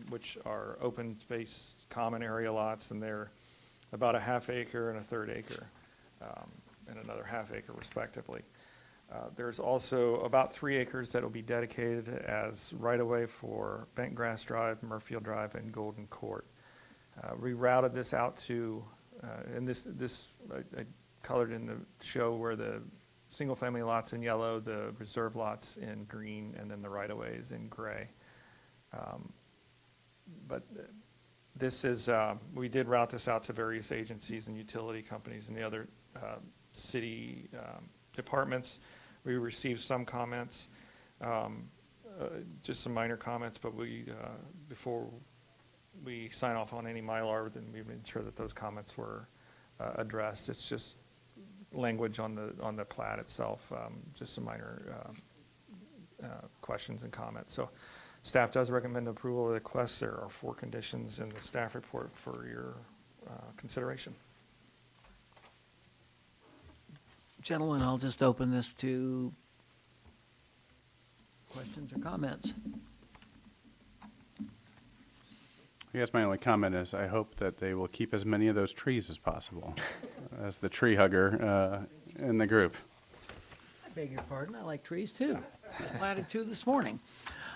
which are open space common area lots, and they're about a ½ acre and a 1/3 acre, and another ½ acre respectively. There's also about 3 acres that will be dedicated as right-of-way for Bentgrass Drive, Murfield Drive, and Golden Court. We routed this out to, and this I colored in the show where the single-family lots in yellow, the reserve lots in green, and then the right-of-way is in gray. But this is, we did route this out to various agencies and utility companies and the other city departments. We received some comments, just some minor comments, but before we sign off on any Mylar, then we made sure that those comments were addressed. It's just language on the plat itself, just some minor questions and comments. So staff does recommend approval of the request. There are 4 conditions in the staff report for your consideration. Gentlemen, I'll just open this to questions or comments. I guess my only comment is I hope that they will keep as many of those trees as possible as the tree hugger in the group. I beg your pardon, I like trees too. Planted 2 this morning.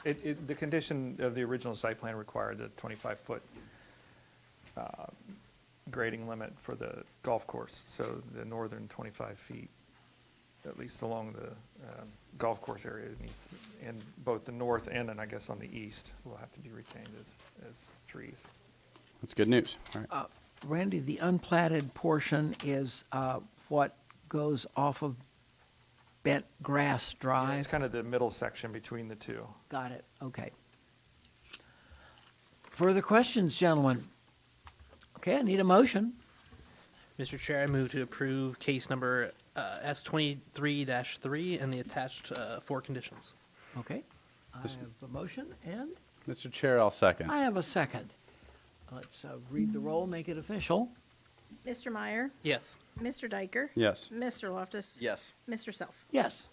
The condition of the original site plan required the 25-foot grading limit for the golf course. So the northern 25 feet, at least along the golf course area, needs, and both the north and I guess on the east will have to be retained as trees. That's good news. All right. Randy, the unplatted portion is what goes off of Bent Grass Drive? It's kind of the middle section between the two. Got it, okay. Further questions, gentlemen? Okay, I need a motion. Mr. Chair, I move to approve case number S23-3 and the attached 4 conditions. Okay, I have a motion, and Mr. Chair, I'll second. I have a second. Let's read the roll, make it official. Mr. Meyer? Yes. Mr. Diker? Yes. Mr. Loftus? Yes. Mr. Self? Yes.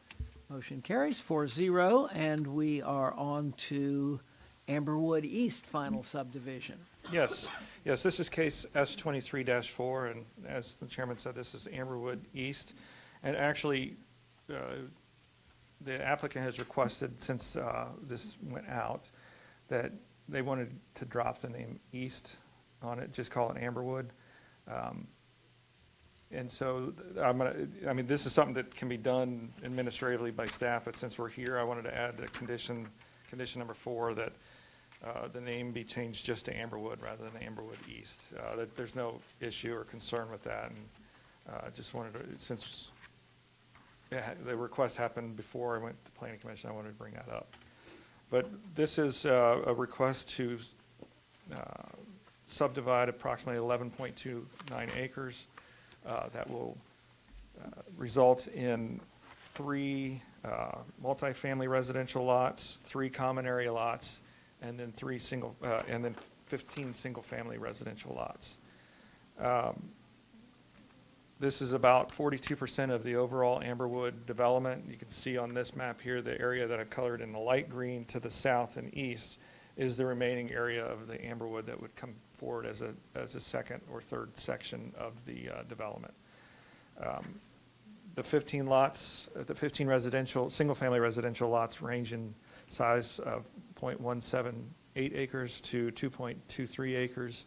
Motion carries 4-0, and we are on to Amberwood East final subdivision. Yes, this is case S23-4, and as the chairman said, this is Amberwood East. And actually, the applicant has requested, since this went out, that they wanted to drop the name East on it, just call it Amberwood. And so this is something that can be done administratively by staff, but since we're here, I wanted to add the condition number 4, that the name be changed just to Amberwood rather than Amberwood East. That there's no issue or concern with that, and just wanted to, since the request happened before I went to Planning Commission, I wanted to bring that up. But this is a request to subdivide approximately 11.29 acres. That will result in 3 multifamily residential lots, 3 common area lots, and then 15 single-family residential lots. This is about 42% of the overall Amberwood development. You can see on this map here, the area that I colored in the light green to the south and east is the remaining area of the Amberwood that would come forward as a second or third section of the development. The 15 lots, the 15 single-family residential lots range in size of 0.178 acres to 2.23 acres.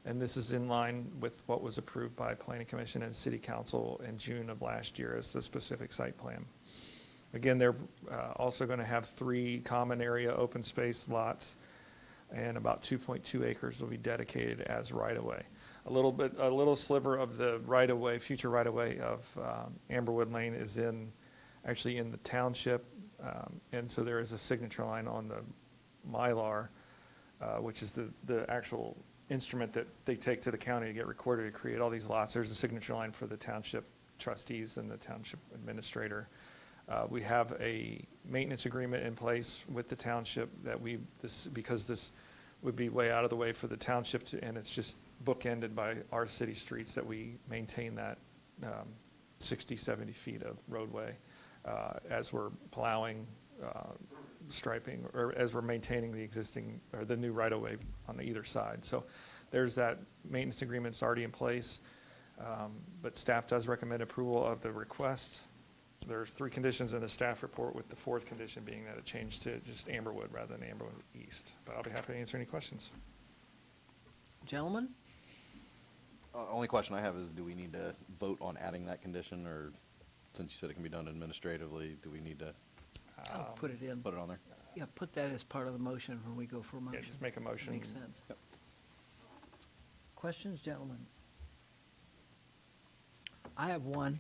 And this is in line with what was approved by Planning Commission and City Council in June of last year as the specific site plan. Again, they're also going to have 3 common area open space lots, and about 2.2 acres will be dedicated as right-of-way. A little sliver of the right-of-way, future right-of-way of Amberwood Lane is actually in the township, and so there is a signature line on the Mylar, which is the actual instrument that they take to the county to get recorded to create all these lots. There's a signature line for the township trustees and the township administrator. We have a maintenance agreement in place with the township that because this would be way out of the way for the township and it's just bookended by our city streets, that we maintain that 60, 70 feet of roadway as we're plowing, striping, or as we're maintaining the existing or the new right-of-way on either side. So there's that maintenance agreement's already in place, but staff does recommend approval of the request. There's 3 conditions in the staff report, with the 4th condition being that it changed to just Amberwood rather than Amberwood East. But I'll be happy to answer any questions. Gentlemen? Only question I have is, do we need to vote on adding that condition, or since you said it can be done administratively, do we need to I'll put it in. put it on there? Yeah, put that as part of the motion when we go for a motion. Yeah, just make a motion. Makes sense. Yep. Questions, gentlemen? I have one,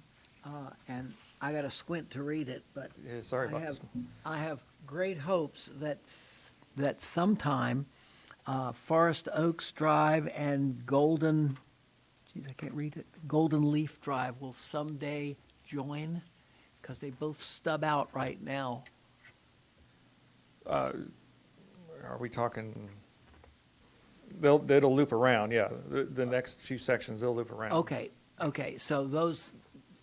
and I got to squint to read it, but Yeah, sorry about this. I have great hopes that sometime Forest Oaks Drive and Golden Leaf Drive will someday join, because they both stub out right now. Are we talking, it'll loop around, yeah. The next few sections, they'll loop around. Okay, so those,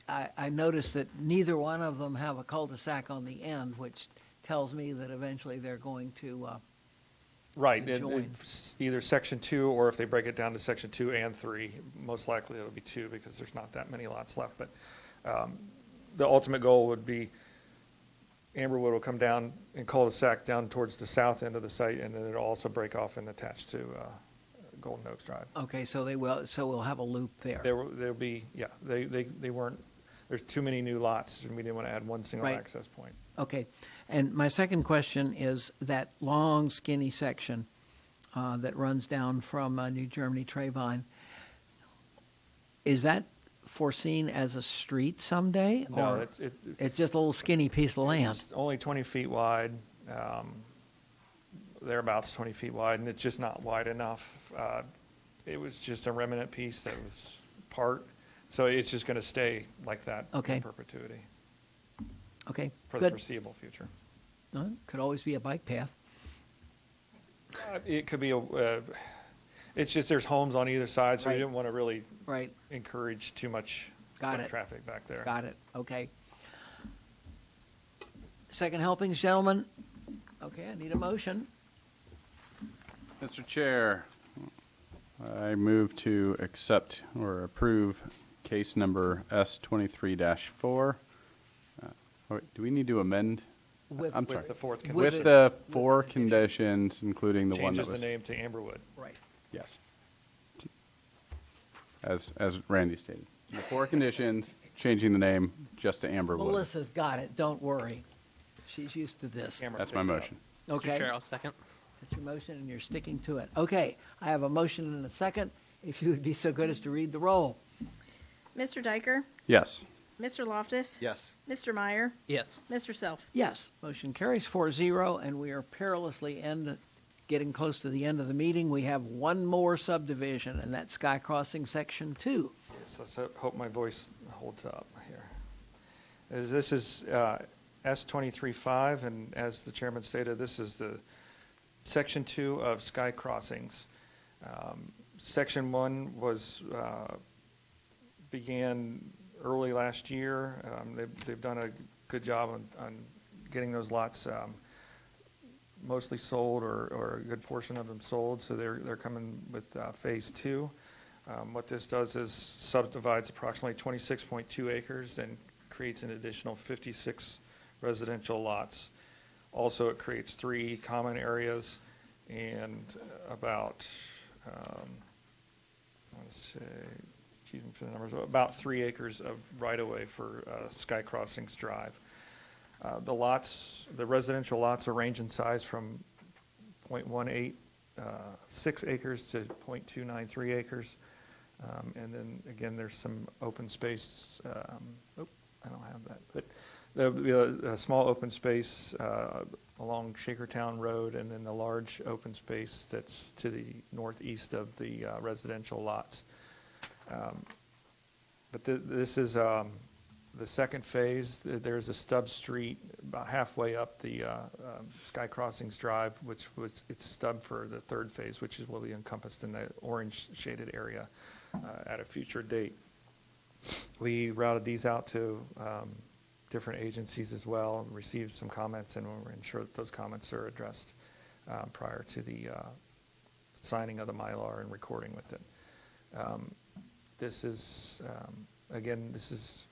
I noticed that neither one of them have a cul-de-sac on the end, which tells me that eventually they're going to, Right, to join. it's either section 2, or if they break it down to section 2 and 3, most likely it'll be 2 because there's not that many lots left. But the ultimate goal would be Amberwood will come down and cul-de-sac down towards the south end of the site, and then it'll also break off and attach to Golden Oaks Drive. okay, so we'll have a loop there. There'll be, yeah, they weren't, there's too many new lots, and we didn't want to add one single Right. access point. Okay, and my second question is that long skinny section that runs down from New Germany Trayvine, is that foreseen as a street someday? No, or it's just a little skinny piece of land? It's only 20 feet wide, thereabouts 20 feet wide, and it's just not wide enough. It was just a remnant piece that was part, so it's just going to stay like that Okay. in perpetuity Okay, for the good. foreseeable future. Could always be a bike path. It could be it's just there's homes on either side, so we Right. didn't want to really Right, encourage too much Got foot it. traffic back there. got it, okay. Second helpings, gentlemen? Okay, I need a motion. Mr. Chair, I move to accept or approve case number S 23-4. Wait, do we need to amend With, I'm sorry. With the fourth With condition. With the four conditions, including the one that Changes the was, name to Amberwood. right. yes. As Randy stated. The four conditions, changing the name just to Amberwood. Melissa's got it, don't worry. She's used to this. Camera That's my picked it up. motion. Mr. Okay, Chair, I'll second. that's your motion, and you're sticking to it. Okay, I have a motion and a second. If you would be so good as to read the roll. Mr. Diker, Yes. Mr. Loftus, Yes. Mr. Meyer, Yes. Mr. Self. Yes, motion carries 4-0, and we are perilously getting close to the end of the meeting. We have one more subdivision, and that's Sky Crossing Section 2. Yes, let's hope my voice holds up here. This is S-23-5, and as the chairman stated, this is the Section 2 of Sky Crossings. Section 1 was, began early last year. They've done a good job on getting those lots mostly sold or a good portion of them sold, so they're coming with Phase 2. What this does is subdivides approximately 26.2 acres and creates an additional 56 residential lots. Also, it creates 3 common areas and about, I want to say, excuse me for the numbers, about 3 acres of right-of-way for Sky Crossings Drive. The lots, the residential lots are range in size from 0.186 acres to 0.293 acres. And then, again, there's some open space, I don't have that, but there'll be a small open space along Shakertown Road, and then the large open space that's to the northeast of the residential lots. But this is the second phase. There's a stub street about halfway up the Sky Crossings Drive, which was it's stubbed for the third phase, which will be encompassed in the orange shaded area at a future date. We routed these out to different agencies as well, received some comments, and we'll ensure that those comments are addressed prior to the signing of the Mylar and recording with it. This is, again, this is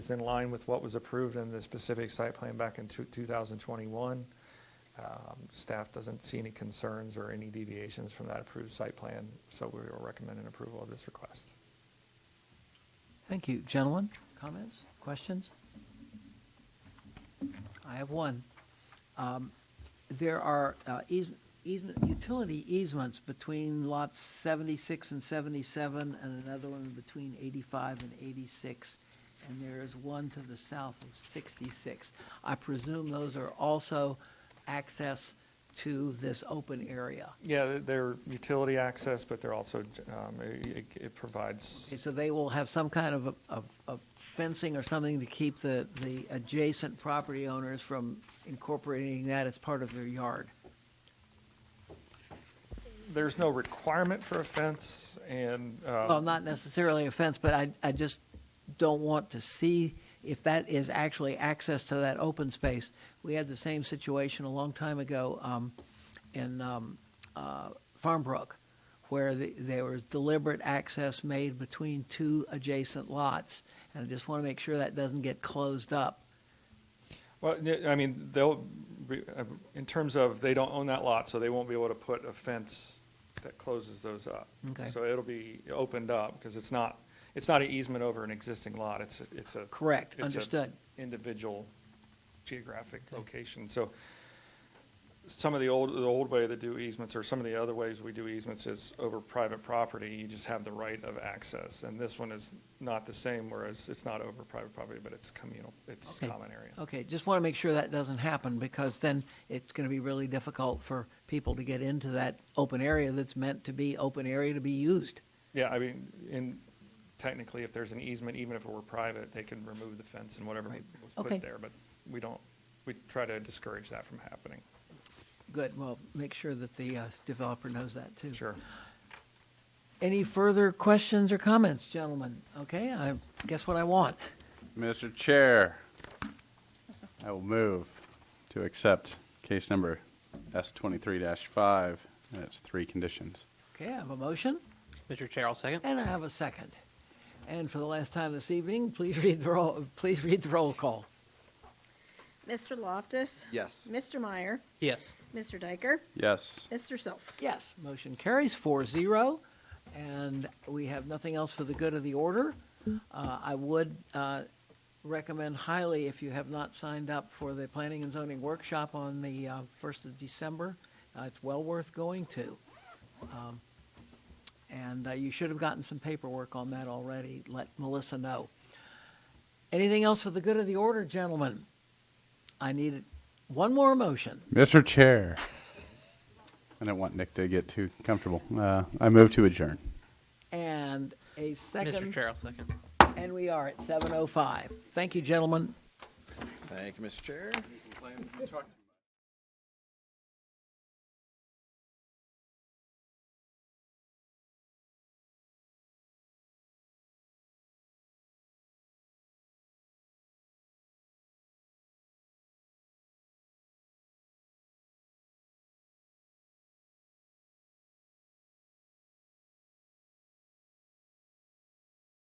in line with what was approved in the specific site plan back in 2021. Staff doesn't see any concerns or any deviations from that approved site plan, so we will recommend an approval of this request. Thank you. Gentlemen, comments, questions? I have one. There are utility easements between lots 76 and 77, and another one between 85 and 86, and there is one to the south of 66. I presume those are also access to this open area. Yeah, they're utility access, but they're also, it provides, Okay, so they will have some kind of fencing or something to keep the adjacent property owners from incorporating that as part of their yard. there's no requirement for a fence, and, Well, not necessarily a fence, but I just don't want to see if that is actually access to that open space. We had the same situation a long time ago in Farmbrook, where there was deliberate access made between 2 adjacent lots, and I just want to make sure that doesn't get closed up. well, I mean, they'll, in terms of, they don't own that lot, so they won't be able to put a fence that closes those up. Okay. So it'll be opened up, because it's not an easement over an existing lot, it's a. Correct, it's a understood. individual geographic location. So some of the old way to do easements, or some of the other ways we do easements, is over private property. You just have the right of access. And this one is not the same, whereas it's not over private property, but it's communal, it's Okay. common area. Okay, just want to make sure that doesn't happen, because then it's going to be really difficult for people to get into that open area that's meant to be open area to be used. Yeah, I mean, technically, if there's an easement, even if it were private, they can remove the fence and whatever Right. was Okay. put there, but we try to discourage that from happening. Good, well, make sure that the developer knows that, too. Sure. Any further questions or comments, gentlemen? Okay, I guess what I want. Mr. Chair, I will move to accept case number S23-5 and its 3 conditions. Okay, I have a motion, Mr. Chair, I'll second. and I have a second. And for the last time this evening, please read the roll call. Mr. Loftus? Yes. Mr. Meyer? Yes. Mr. Diker? Yes. Mr. Self? Yes, motion carries 4-0, and we have nothing else for the good of the order. I would recommend highly, if you have not signed up for the Planning and Zoning Workshop on the 1st of December, it's well worth going to. And you should have gotten some paperwork on that already. Let Melissa know. Anything else for the good of the order, gentlemen? I need one more motion. Mr. Chair. I don't want Nick to get too comfortable. I move to adjourn. And a second. Mr. Chair, I'll second. And we are at 7:05. Thank you, gentlemen. Thank you, Mr. Chair.